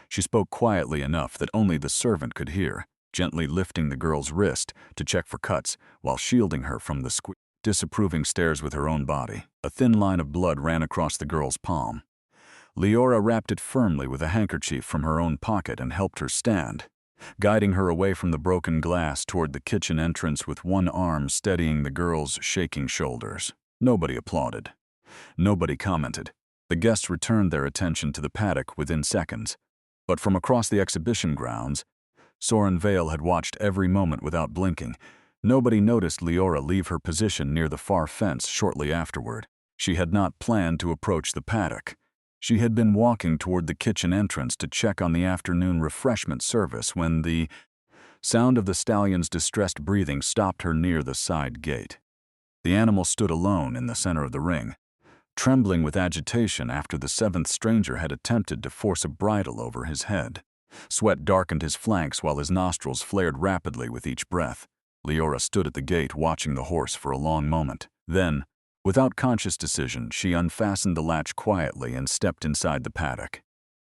She spoke quietly enough that only the servant could hear, gently lifting the girl's wrist to check for cuts while shielding her from the disapproving stares with her own body. A thin line of blood ran across the girl's palm. Leora wrapped it firmly with a handkerchief from her own pocket and helped her stand, guiding her away from the broken glass toward the kitchen entrance with one arm steadying the girl's shaking shoulders. Nobody applauded. Nobody commented. The guests returned their attention to the paddock within seconds. But from across the exhibition grounds, Soren Vale had watched every moment without blinking. Nobody noticed Leora leave her position near the far fence shortly afterward. She had not planned to approach the paddock. She had been walking toward the kitchen entrance to check on the afternoon refreshment service when the sound of the stallion's distressed breathing stopped her near the side gate. The animal stood alone in the center of the ring, trembling with agitation after the seventh stranger had attempted to force a bridle over his head. Sweat darkened his flanks while his nostrils flared rapidly with each breath. Leora stood at the gate watching the horse for a long moment. Then, without conscious decision, she unfastened the latch quietly and stepped inside the paddock.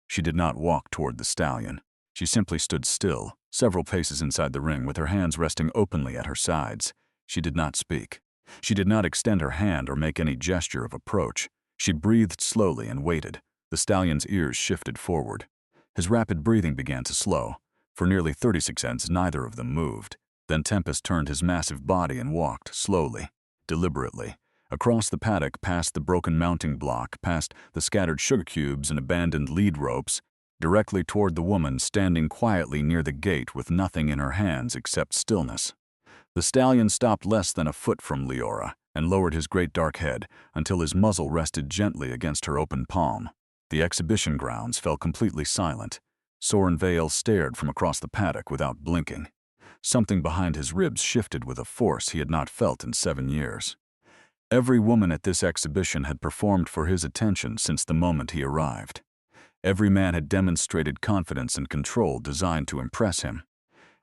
She did not walk toward the stallion. She simply stood still, several paces inside the ring with her hands resting openly at her sides. She did not speak. She did not extend her hand or make any gesture of approach. She breathed slowly and waited. The stallion's ears shifted forward. His rapid breathing began to slow. For nearly 36 seconds, neither of them moved. Then Tempest turned his massive body and walked, slowly, deliberately, across the paddock, past the broken mounting block, past the scattered sugar cubes and abandoned lead ropes, directly toward the woman standing quietly near the gate with nothing in her hands except stillness. The stallion stopped less than a foot from Leora and lowered his great dark head until his muzzle rested gently against her open palm. The exhibition grounds fell completely silent. Soren Vale stared from across the paddock without blinking. Something behind his ribs shifted with a force he had not felt in 7 years. Every woman at this exhibition had performed for his attention since the moment he arrived. Every man had demonstrated confidence and control designed to impress him.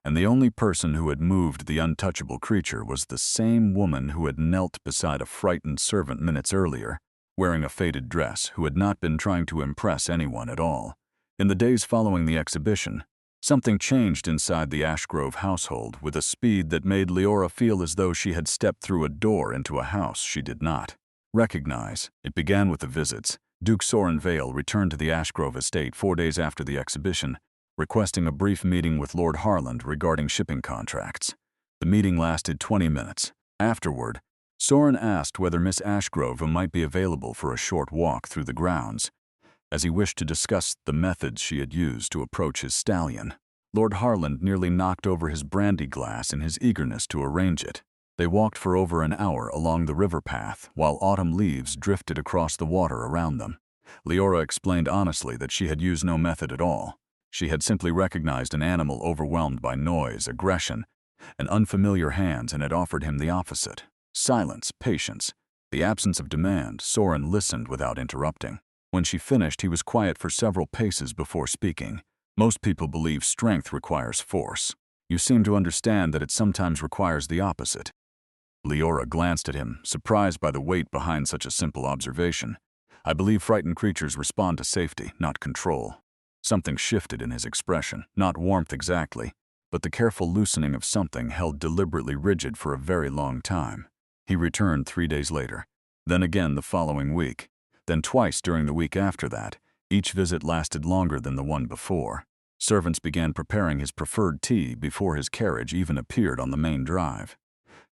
And the only person who had moved the untouchable creature was the same woman who had knelt beside a frightened servant minutes earlier, wearing a faded dress, who had not been trying to impress anyone at all. In the days following the exhibition, something changed inside the Ashgrove household with a speed that made Leora feel as though she had stepped through a door into a house she did not recognize. It began with the visits. Duke Soren Vale returned to the Ashgrove estate 4 days after the exhibition, requesting a brief meeting with Lord Harland regarding shipping contracts. The meeting lasted 20 minutes. Afterward, Soren asked whether Miss Ashgrove might be available for a short walk through the grounds, as he wished to discuss the methods she had used to approach his stallion. Lord Harland nearly knocked over his brandy glass in his eagerness to arrange it. They walked for over an hour along the river path while autumn leaves drifted across the water around them. Leora explained honestly that she had used no method at all. She had simply recognized an animal overwhelmed by noise, aggression, and unfamiliar hands and had offered him the opposite. Silence, patience, the absence of demand. Soren listened without interrupting. When she finished, he was quiet for several paces before speaking. "Most people believe strength requires force. You seem to understand that it sometimes requires the opposite." Leora glanced at him, surprised by the weight behind such a simple observation. "I believe frightened creatures respond to safety, not control." Something shifted in his expression, not warmth exactly, but the careful loosening of something held deliberately rigid for a very long time. He returned 3 days later, then again the following week, then twice during the week after that. Each visit lasted longer than the one before. Servants began preparing his preferred tea before his carriage even appeared on the main drive.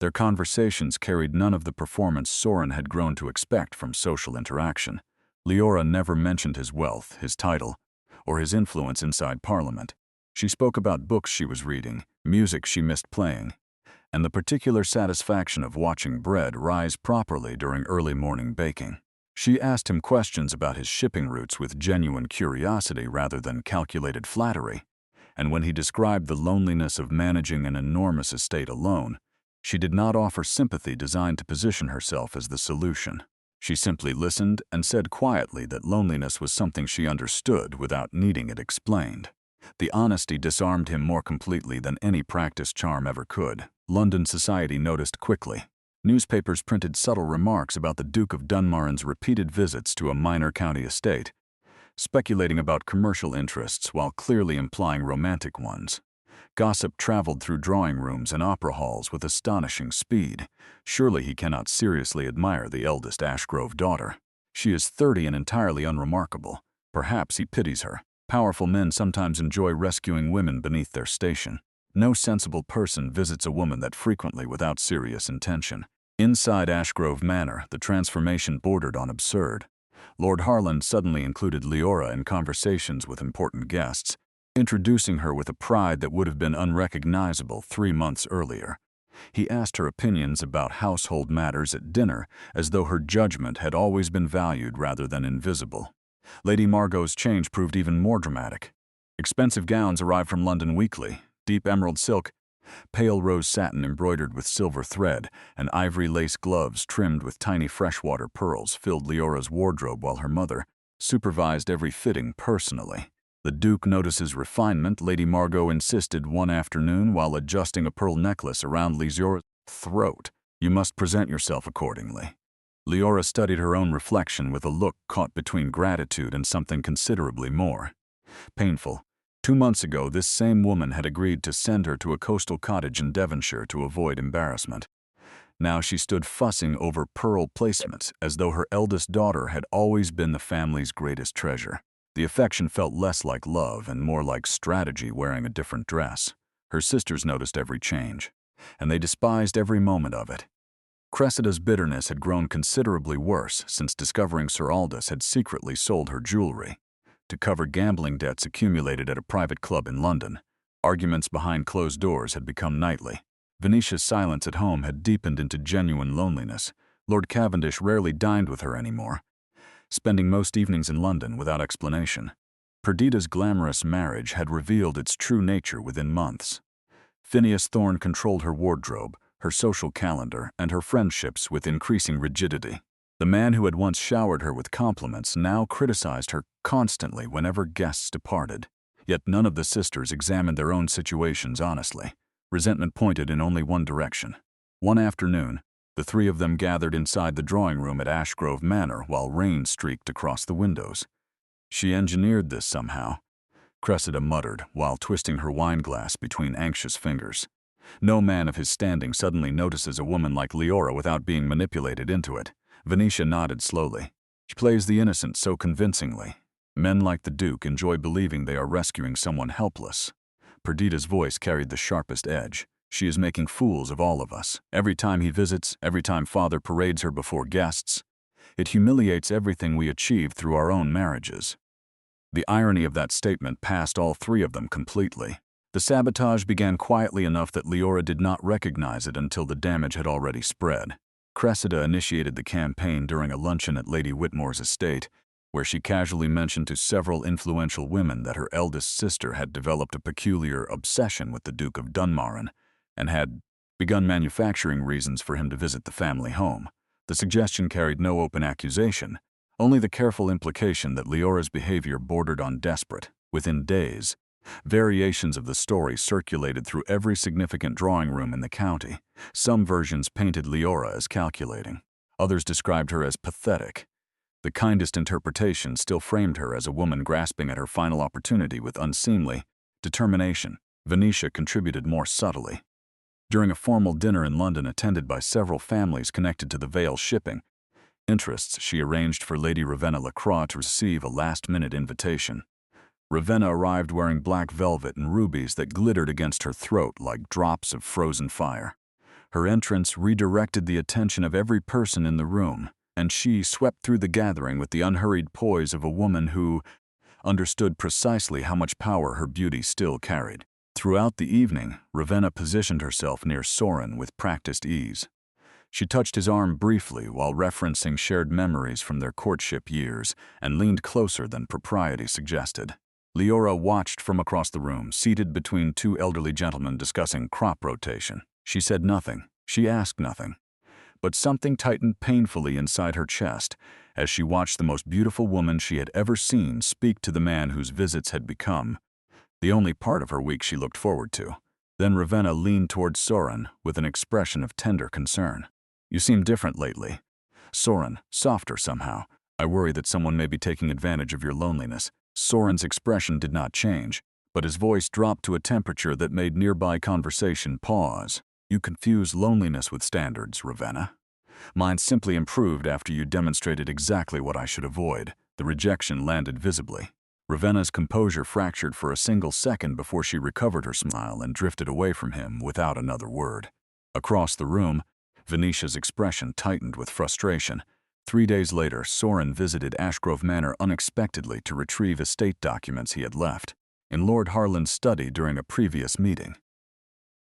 Their conversations carried none of the performance Soren had grown to expect from social interaction. Leora never mentioned his wealth, his title, or his influence inside Parliament. She spoke about books she was reading, music she missed playing, and the particular satisfaction of watching bread rise properly during early morning baking. She asked him questions about his shipping routes with genuine curiosity rather than calculated flattery, and when he described the loneliness of managing an enormous estate alone, She did not offer sympathy designed to position herself as the solution. She simply listened and said quietly that loneliness was something she understood without needing it explained. The honesty disarmed him more completely than any practiced charm ever could. London society noticed quickly. Newspapers printed subtle remarks about the Duke of Dunmarron's repeated visits to a minor county estate, speculating about commercial interests while clearly implying romantic ones. Gossip traveled through drawing rooms and opera halls with astonishing speed. Surely he cannot seriously admire the eldest Ashgrove daughter. She is 30 and entirely unremarkable. Perhaps he pities her. Powerful men sometimes enjoy rescuing women beneath their station. No sensible person visits a woman that frequently without serious intention. Inside Ashgrove Manor, the transformation bordered on absurd. Lord Harland suddenly included Leora in conversations with important guests, introducing her with a pride that would have been unrecognizable 3 months earlier. He asked her opinions about household matters at dinner, as though her judgment had always been valued rather than invisible. Lady Margot's change proved even more dramatic. Expensive gowns arrived from London weekly, deep emerald silk, pale rose satin embroidered with silver thread, and ivory lace gloves trimmed with tiny freshwater pearls filled Leora's wardrobe while her mother supervised every fitting personally. The Duke notices refinement. Lady Margot insisted one afternoon while adjusting a pearl necklace around Leora's throat. You must present yourself accordingly. Leora studied her own reflection with a look caught between gratitude and something considerably more painful. 2 months ago, this same woman had agreed to send her to a coastal cottage in Devonshire to avoid embarrassment. Now she stood fussing over pearl placements as though her eldest daughter had always been the family's greatest treasure. The affection felt less like love and more like strategy wearing a different dress. Her sisters noticed every change, and they despised every moment of it. Cressida's bitterness had grown considerably worse since discovering Sir Aldous had secretly sold her jewelry to cover gambling debts accumulated at a private club in London. Arguments behind closed doors had become nightly. Venetia's silence at home had deepened into genuine loneliness. Lord Cavendish rarely dined with her anymore, spending most evenings in London without explanation. Perdita's glamorous marriage had revealed its true nature within months. Phineas Thorne controlled her wardrobe, her social calendar, and her friendships with increasing rigidity. The man who had once showered her with compliments now criticized her constantly whenever guests departed. Yet none of the sisters examined their own situations honestly. Resentment pointed in only one direction. One afternoon, the three of them gathered inside the drawing room at Ashgrove Manor while rain streaked across the windows. She engineered this somehow, Cressida muttered while twisting her wineglass between anxious fingers. No man of his standing suddenly notices a woman like Leora without being manipulated into it. Venetia nodded slowly. She plays the innocent so convincingly. Men like the Duke enjoy believing they are rescuing someone helpless. Perdita's voice carried the sharpest edge. She is making fools of all of us. Every time he visits, every time Father parades her before guests, it humiliates everything we achieved through our own marriages. The irony of that statement passed all three of them completely. The sabotage began quietly enough that Leora did not recognize it until the damage had already spread. Cressida initiated the campaign during a luncheon at Lady Whitmore's estate, where she casually mentioned to several influential women that her eldest sister had developed a peculiar obsession with the Duke of Dunmarron and had begun manufacturing reasons for him to visit the family home. The suggestion carried no open accusation, only the careful implication that Leora's behavior bordered on desperate. Within days, variations of the story circulated through every significant drawing room in the county. Some versions painted Leora as calculating. Others described her as pathetic. The kindest interpretation still framed her as a woman grasping at her final opportunity with unseemly determination. Venetia contributed more subtly. During a formal dinner in London attended by several families connected to the Vale shipping interests, she arranged for Lady Ravenna Lacroix to receive a last-minute invitation. Ravenna arrived wearing black velvet and rubies that glittered against her throat like drops of frozen fire. Her entrance redirected the attention of every person in the room, and she swept through the gathering with the unhurried poise of a woman who understood precisely how much power her beauty still carried. Throughout the evening, Ravenna positioned herself near Soren with practiced ease. She touched his arm briefly while referencing shared memories from their courtship years and leaned closer than propriety suggested. Leora watched from across the room, seated between two elderly gentlemen discussing crop rotation. She said nothing. She asked nothing, but something tightened painfully inside her chest as she watched the most beautiful woman she had ever seen speak to the man whose visits had become the only part of her week she looked forward to. Then Ravenna leaned towards Soren with an expression of tender concern. "You seem different lately." Soren, softer somehow. "I worry that someone may be taking advantage of your loneliness." Soren's expression did not change, but his voice dropped to a temperature that made nearby conversation pause. "You confuse loneliness with standards, Ravenna. Mine simply improved after you demonstrated exactly what I should avoid." The rejection landed visibly. Ravenna's composure fractured for a single second before she recovered her smile and drifted away from him without another word. Across the room, Venetia's expression tightened with frustration. 3 days later, Soren visited Ashgrove Manor unexpectedly to retrieve estate documents he had left in Lord Harland's study during a previous meeting.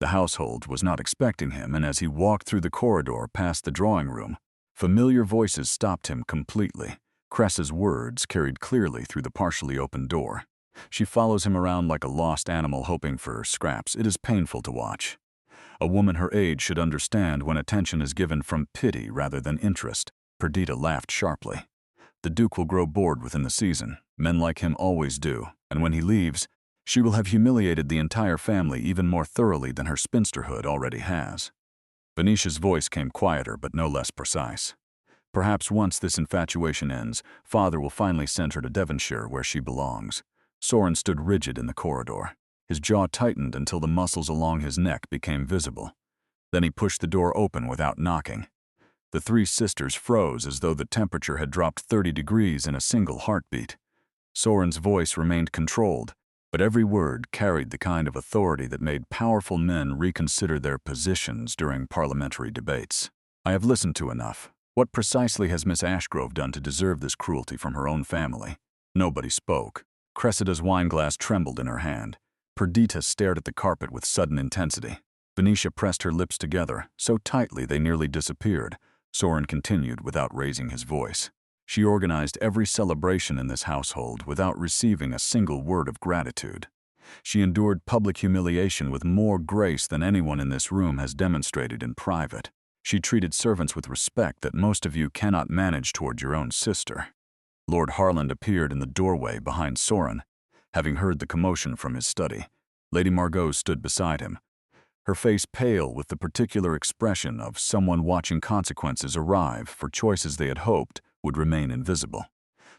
The household was not expecting him, and as he walked through the corridor past the drawing room, familiar voices stopped him completely. Cressa's words carried clearly through the partially open door. "She follows him around like a lost animal hoping for scraps. It is painful to watch. A woman her age should understand when attention is given from pity rather than interest." Perdita laughed sharply. "The Duke will grow bored within the season. Men like him always do. And when he leaves, she will have humiliated the entire family even more thoroughly than her spinsterhood already has." Venetia's voice came quieter but no less precise. "Perhaps once this infatuation ends, Father will finally send her to Devonshire where she belongs." Soren stood rigid in the corridor. His jaw tightened until the muscles along his neck became visible. Then he pushed the door open without knocking. The three sisters froze as though the temperature had dropped 30 degrees in a single heartbeat. Soren's voice remained controlled, but every word carried the kind of authority that made powerful men reconsider their positions during parliamentary debates. "I have listened to enough. What precisely has Miss Ashgrove done to deserve this cruelty from her own family?" Nobody spoke. Cressida's wineglass trembled in her hand. Perdita stared at the carpet with sudden intensity. Venetia pressed her lips together, so tightly they nearly disappeared. Soren continued without raising his voice. "She organized every celebration in this household without receiving a single word of gratitude. She endured public humiliation with more grace than anyone in this room has demonstrated in private. She treated servants with respect that most of you cannot manage toward your own sister." Lord Harland appeared in the doorway behind Soren, having heard the commotion from his study. Lady Margot stood beside him, her face pale with the particular expression of someone watching consequences arrive for choices they had hoped would remain invisible.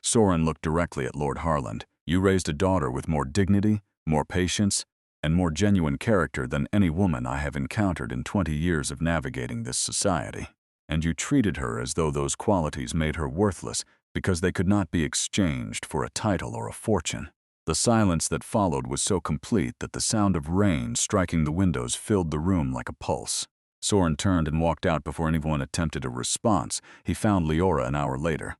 Soren looked directly at Lord Harland. "You raised a daughter with more dignity, more patience, and more genuine character than any woman I have encountered in 20 years of navigating this society. And you treated her as though those qualities made her worthless because they could not be exchanged for a title or a fortune." The silence that followed was so complete that the sound of rain striking the windows filled the room like a pulse. Soren turned and walked out before anyone attempted a response. He found Leora an hour later.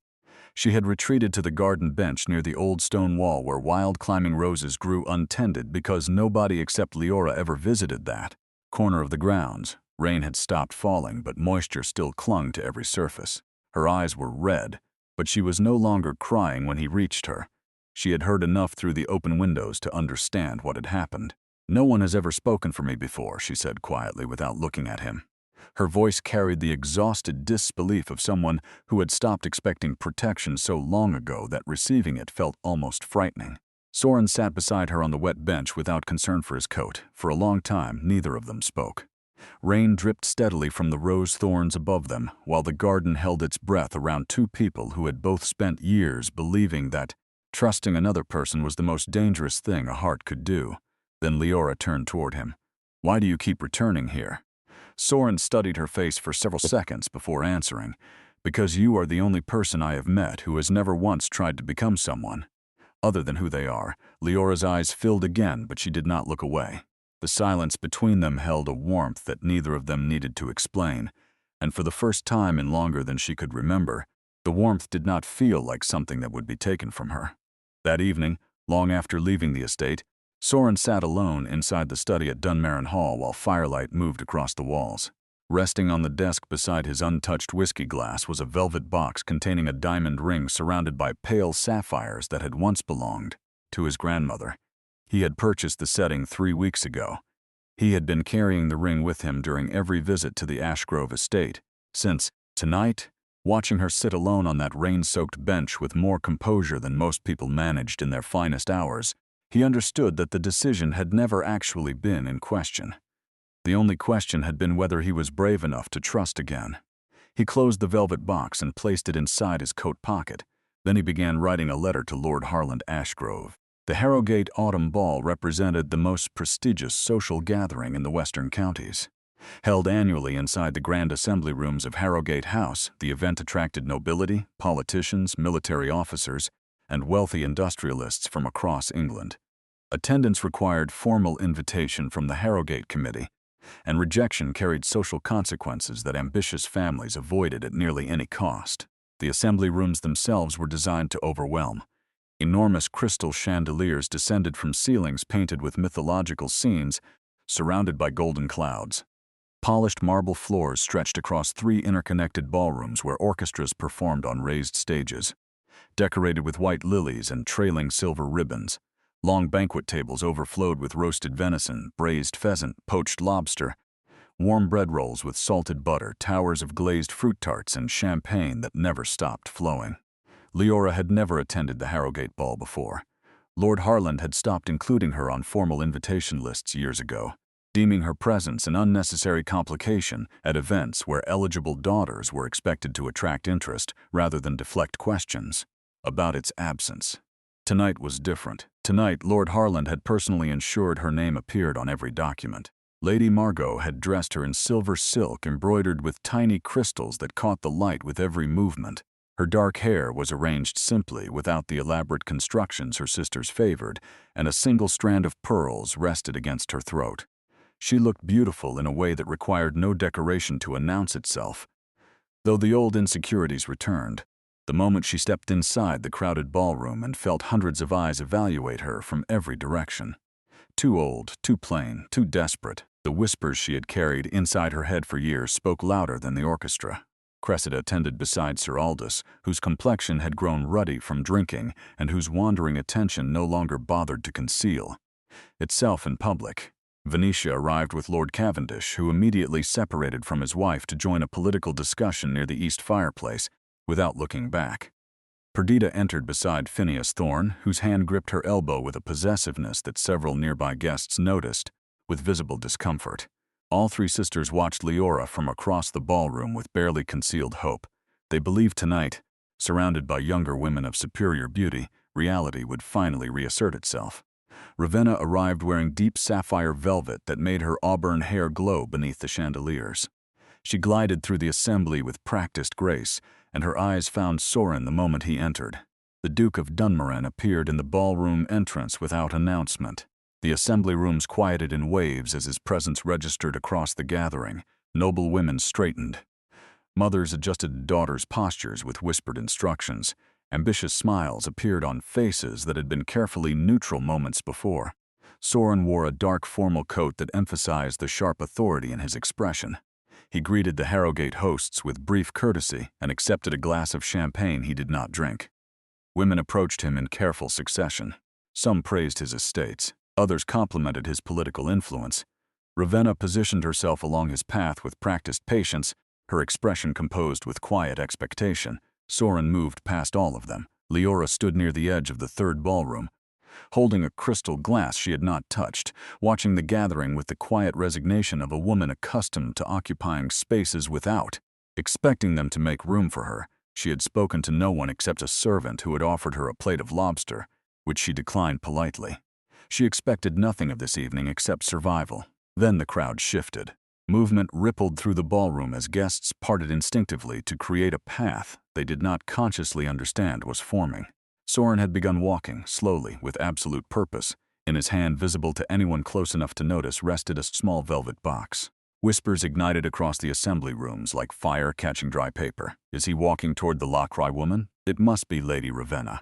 She had retreated to the garden bench near the old stone wall where wild climbing roses grew untended because nobody except Leora ever visited that corner of the grounds. Rain had stopped falling, but moisture still clung to every surface. Her eyes were red, but she was no longer crying when he reached her. She had heard enough through the open windows to understand what had happened. "No one has ever spoken for me before," she said quietly without looking at him. Her voice carried the exhausted disbelief of someone who had stopped expecting protection so long ago that receiving it felt almost frightening. Soren sat beside her on the wet bench without concern for his coat. For a long time, neither of them spoke. Rain dripped steadily from the rose thorns above them, while the garden held its breath around two people who had both spent years believing that trusting another person was the most dangerous thing a heart could do. Then Leora turned toward him. "Why do you keep returning here?" Soren studied her face for several seconds before answering. "Because you are the only person I have met who has never once tried to become someone other than who they are." Leora's eyes filled again, but she did not look away. The silence between them held a warmth that neither of them needed to explain, and for the first time in longer than she could remember, the warmth did not feel like something that would be taken from her. That evening, long after leaving the estate, Soren sat alone inside the study at Dunmerran Hall while firelight moved across the walls. Resting on the desk beside his untouched whiskey glass was a velvet box containing a diamond ring surrounded by pale sapphires that had once belonged to his grandmother. He had purchased the setting 3 weeks ago. He had been carrying the ring with him during every visit to the Ashgrove estate, since, tonight, watching her sit alone on that rain-soaked bench with more composure than most people managed in their finest hours, he understood that the decision had never actually been in question. The only question had been whether he was brave enough to trust again. He closed the velvet box and placed it inside his coat pocket. Then he began writing a letter to Lord Harland Ashgrove. The Harrogate Autumn Ball represented the most prestigious social gathering in the western counties. Held annually inside the grand assembly rooms of Harrogate House, the event attracted nobility, politicians, military officers, and wealthy industrialists from across England. Attendance required formal invitation from the Harrogate Committee, and rejection carried social consequences that ambitious families avoided at nearly any cost. The assembly rooms themselves were designed to overwhelm. Enormous crystal chandeliers descended from ceilings painted with mythological scenes, surrounded by golden clouds. Polished marble floors stretched across 3 interconnected ballrooms where orchestras performed on raised stages. Decorated with white lilies and trailing silver ribbons, long banquet tables overflowed with roasted venison, braised pheasant, poached lobster, warm bread rolls with salted butter, towers of glazed fruit tarts, and champagne that never stopped flowing. Leora had never attended the Harrogate Ball before. Lord Harland had stopped including her on formal invitation lists years ago, deeming her presence an unnecessary complication at events where eligible daughters were expected to attract interest rather than deflect questions about its absence. Tonight was different. Tonight, Lord Harland had personally ensured her name appeared on every document. Lady Margot had dressed her in silver silk embroidered with tiny crystals that caught the light with every movement. Her dark hair was arranged simply, without the elaborate constructions her sisters favored, and a single strand of pearls rested against her throat. She looked beautiful in a way that required no decoration to announce itself. Though the old insecurities returned, the moment she stepped inside the crowded ballroom and felt hundreds of eyes evaluate her from every direction. Too old, too plain, too desperate, the whispers she had carried inside her head for years spoke louder than the orchestra. Cressida attended beside Sir Aldous, whose complexion had grown ruddy from drinking and whose wandering attention no longer bothered to conceal itself in public. Venetia arrived with Lord Cavendish, who immediately separated from his wife to join a political discussion near the east fireplace, without looking back. Perdita entered beside Phineas Thorne, whose hand gripped her elbow with a possessiveness that several nearby guests noticed, with visible discomfort. All 3 sisters watched Leora from across the ballroom with barely concealed hope. They believed tonight, surrounded by younger women of superior beauty, reality would finally reassert itself. Ravenna arrived wearing deep sapphire velvet that made her auburn hair glow beneath the chandeliers. She glided through the assembly with practiced grace, and her eyes found Sorin the moment he entered. The Duke of Dunmerran appeared in the ballroom entrance without announcement. The assembly rooms quieted in waves as his presence registered across the gathering. Noble women straightened. Mothers adjusted daughters' postures with whispered instructions. Ambitious smiles appeared on faces that had been carefully neutral moments before. Sorin wore a dark formal coat that emphasized the sharp authority in his expression. He greeted the Harrogate hosts with brief courtesy and accepted a glass of champagne he did not drink. Women approached him in careful succession. Some praised his estates. Others complimented his political influence. Ravenna positioned herself along his path with practiced patience, her expression composed with quiet expectation. Sorin moved past all of them. Leora stood near the edge of the 3rd ballroom, holding a crystal glass she had not touched, watching the gathering with the quiet resignation of a woman accustomed to occupying spaces without, expecting them to make room for her. She had spoken to no one except a servant who had offered her a plate of lobster, which she declined politely. She expected nothing of this evening except survival. Then the crowd shifted. Movement rippled through the ballroom as guests parted instinctively to create a path they did not consciously understand was forming. Sorin had begun walking, slowly, with absolute purpose. In his hand, visible to anyone close enough to notice, rested a small velvet box. Whispers ignited across the assembly rooms like fire catching dry paper. Is he walking toward the Lacroix woman? It must be Lady Ravenna.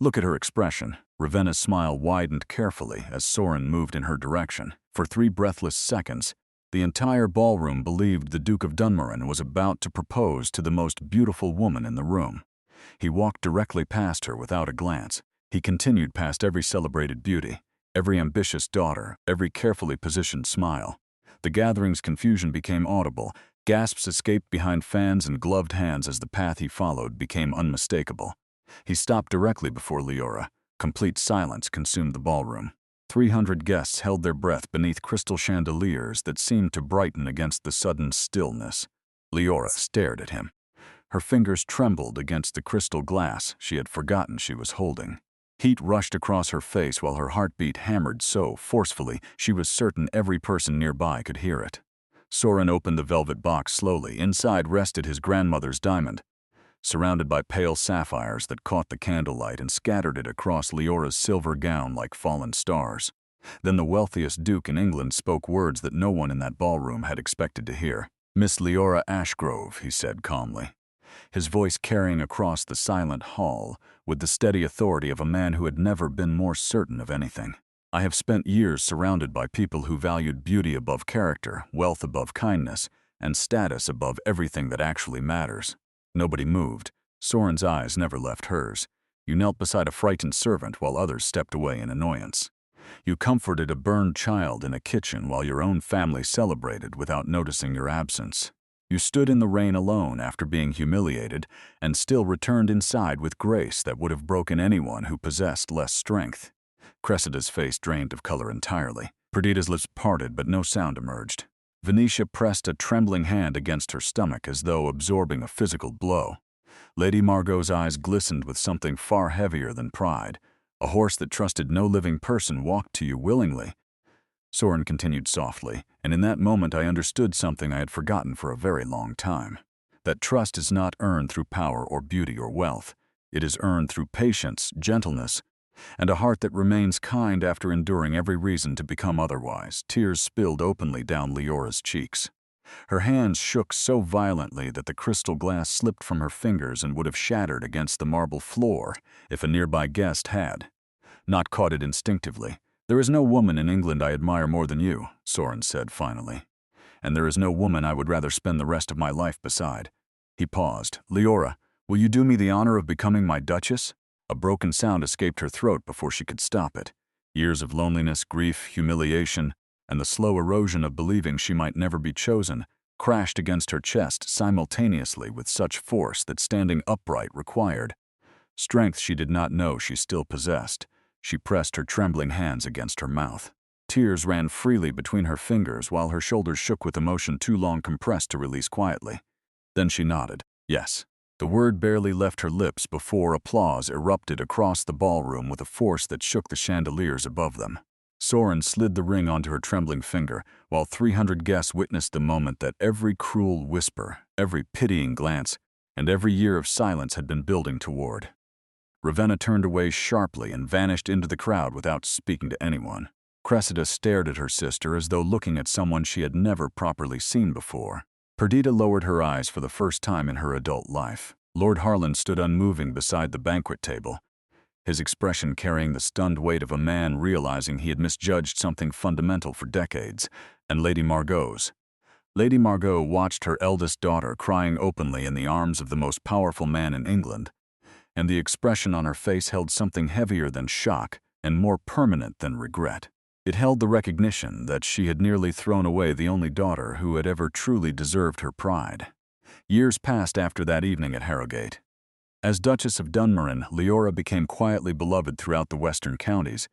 Look at her expression. Ravenna's smile widened carefully as Sorin moved in her direction. For 3 breathless seconds, the entire ballroom believed the Duke of Dunmerran was about to propose to the most beautiful woman in the room. He walked directly past her without a glance. He continued past every celebrated beauty. every ambitious daughter, every carefully positioned smile. The gathering's confusion became audible. Gasps escaped behind fans and gloved hands as the path he followed became unmistakable. He stopped directly before Leora. Complete silence consumed the ballroom. 300 guests held their breath beneath crystal chandeliers that seemed to brighten against the sudden stillness. Leora stared at him. Her fingers trembled against the crystal glass she had forgotten she was holding. Heat rushed across her face while her heartbeat hammered so forcefully she was certain every person nearby could hear it. Soren opened the velvet box slowly. Inside rested his grandmother's diamond, surrounded by pale sapphires that caught the candlelight and scattered it across Leora's silver gown like fallen stars. Then the wealthiest duke in England spoke words that no one in that ballroom had expected to hear. "Miss Leora Ashgrove," he said calmly, his voice carrying across the silent hall with the steady authority of a man who had never been more certain of anything. "I have spent years surrounded by people who valued beauty above character, wealth above kindness, and status above everything that actually matters." Nobody moved. Soren's eyes never left hers. "You knelt beside a frightened servant while others stepped away in annoyance. You comforted a burned child in a kitchen while your own family celebrated without noticing your absence. You stood in the rain alone after being humiliated and still returned inside with grace that would have broken anyone who possessed less strength." Cressida's face drained of color entirely. Perdita's lips parted, but no sound emerged. Venetia pressed a trembling hand against her stomach as though absorbing a physical blow. Lady Margot's eyes glistened with something far heavier than pride. "A horse that trusted no living person walked to you willingly." Soren continued softly, "And in that moment I understood something I had forgotten for a very long time. That trust is not earned through power or beauty or wealth. It is earned through patience, gentleness, and a heart that remains kind after enduring every reason to become otherwise." Tears spilled openly down Leora's cheeks. Her hands shook so violently that the crystal glass slipped from her fingers and would have shattered against the marble floor if a nearby guest had not caught it instinctively. "There is no woman in England I admire more than you," Soren said finally. "And there is no woman I would rather spend the rest of my life beside." He paused. "Leora, will you do me the honor of becoming my duchess?" A broken sound escaped her throat before she could stop it. Years of loneliness, grief, humiliation, and the slow erosion of believing she might never be chosen crashed against her chest simultaneously with such force that standing upright required strength she did not know she still possessed. She pressed her trembling hands against her mouth. Tears ran freely between her fingers while her shoulders shook with emotion too long compressed to release quietly. Then she nodded. "Yes." The word barely left her lips before applause erupted across the ballroom with a force that shook the chandeliers above them. Soren slid the ring onto her trembling finger, while 300 guests witnessed the moment that every cruel whisper, every pitying glance, and every year of silence had been building toward. Ravenna turned away sharply and vanished into the crowd without speaking to anyone. Cressida stared at her sister as though looking at someone she had never properly seen before. Perdita lowered her eyes for the first time in her adult life. Lord Harlan stood unmoving beside the banquet table, his expression carrying the stunned weight of a man realizing he had misjudged something fundamental for decades, and Lady Margot's. Lady Margot watched her eldest daughter crying openly in the arms of the most powerful man in England, and the expression on her face held something heavier than shock and more permanent than regret. It held the recognition that she had nearly thrown away the only daughter who had ever truly deserved her pride. Years passed after that evening at Harrogate. As Duchess of Dunmerran, Leora became quietly beloved throughout the western counties,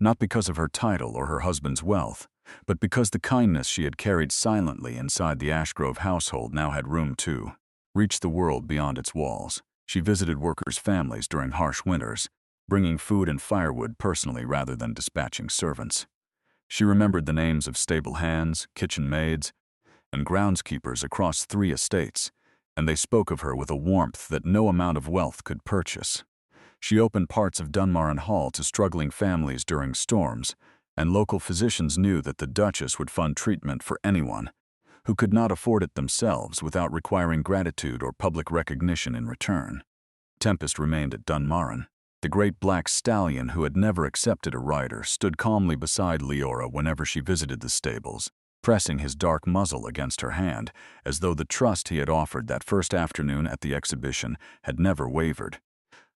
not because of her title or her husband's wealth, but because the kindness she had carried silently inside the Ashgrove household now had room to reach the world beyond its walls. She visited workers' families during harsh winters, bringing food and firewood personally rather than dispatching servants. She remembered the names of stable hands, kitchen maids, and groundskeepers across 3 estates, and they spoke of her with a warmth that no amount of wealth could purchase. She opened parts of Dunmarron Hall to struggling families during storms, and local physicians knew that the Duchess would fund treatment for anyone who could not afford it themselves without requiring gratitude or public recognition in return. Tempest remained at Dunmarron. The great black stallion who had never accepted a rider stood calmly beside Leora whenever she visited the stables, pressing his dark muzzle against her hand, as though the trust he had offered that first afternoon at the exhibition had never wavered.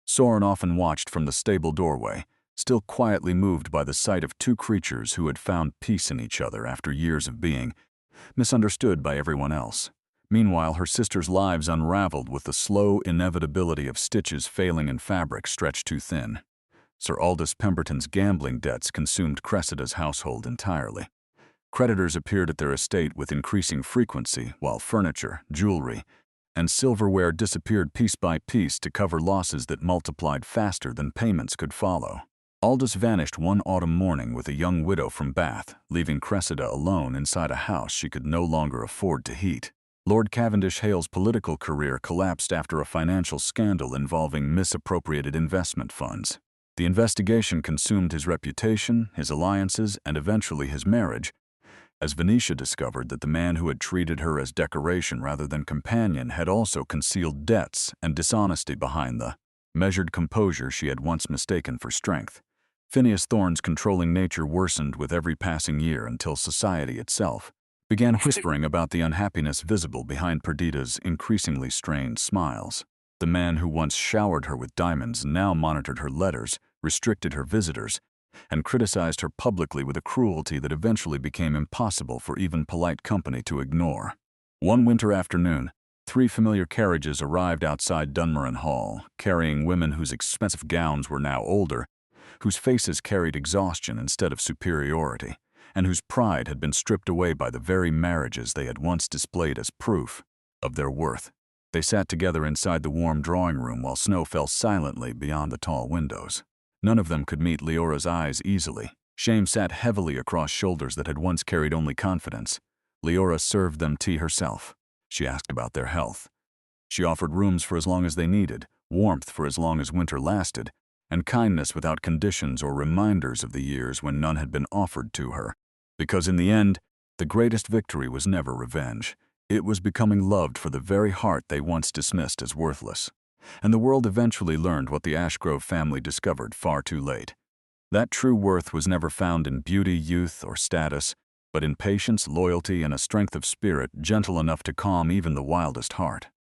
Soren often watched from the stable doorway, still quietly moved by the sight of two creatures who had found peace in each other after years of being misunderstood by everyone else. Meanwhile, her sisters' lives unraveled with the slow inevitability of stitches failing in fabric stretched too thin. Sir Aldous Pemberton's gambling debts consumed Cressida's household entirely. Creditors appeared at their estate with increasing frequency, while furniture, jewelry, and silverware disappeared piece by piece to cover losses that multiplied faster than payments could follow. Aldous vanished one autumn morning with a young widow from Bath, leaving Cressida alone inside a house she could no longer afford to heat. Lord Cavendish Hale's political career collapsed after a financial scandal involving misappropriated investment funds. The investigation consumed his reputation, his alliances, and eventually his marriage, as Venetia discovered that the man who had treated her as decoration rather than companion had also concealed debts and dishonesty behind the measured composure she had once mistaken for strength. Phineas Thorne's controlling nature worsened with every passing year until society itself began whispering about the unhappiness visible behind Perdita's increasingly strained smiles. The man who once showered her with diamonds now monitored her letters, restricted her visitors, and criticized her publicly with a cruelty that eventually became impossible for even polite company to ignore. One winter afternoon, 3 familiar carriages arrived outside Dunmerron Hall, carrying women whose expensive gowns were now older, whose faces carried exhaustion instead of superiority, and whose pride had been stripped away by the very marriages they had once displayed as proof of their worth. They sat together inside the warm drawing room while snow fell silently beyond the tall windows. None of them could meet Leora's eyes easily. Shame sat heavily across shoulders that had once carried only confidence. Leora served them tea herself. She asked about their health. She offered rooms for as long as they needed, warmth for as long as winter lasted, and kindness without conditions or reminders of the years when none had been offered to her. Because in the end, the greatest victory was never revenge. It was becoming loved for the very heart they once dismissed as worthless. And the world eventually learned what the Ashgrove family discovered far too late. That true worth was never found in beauty, youth, or status, but in patience, loyalty, and a strength of spirit gentle enough to calm even the wildest heart.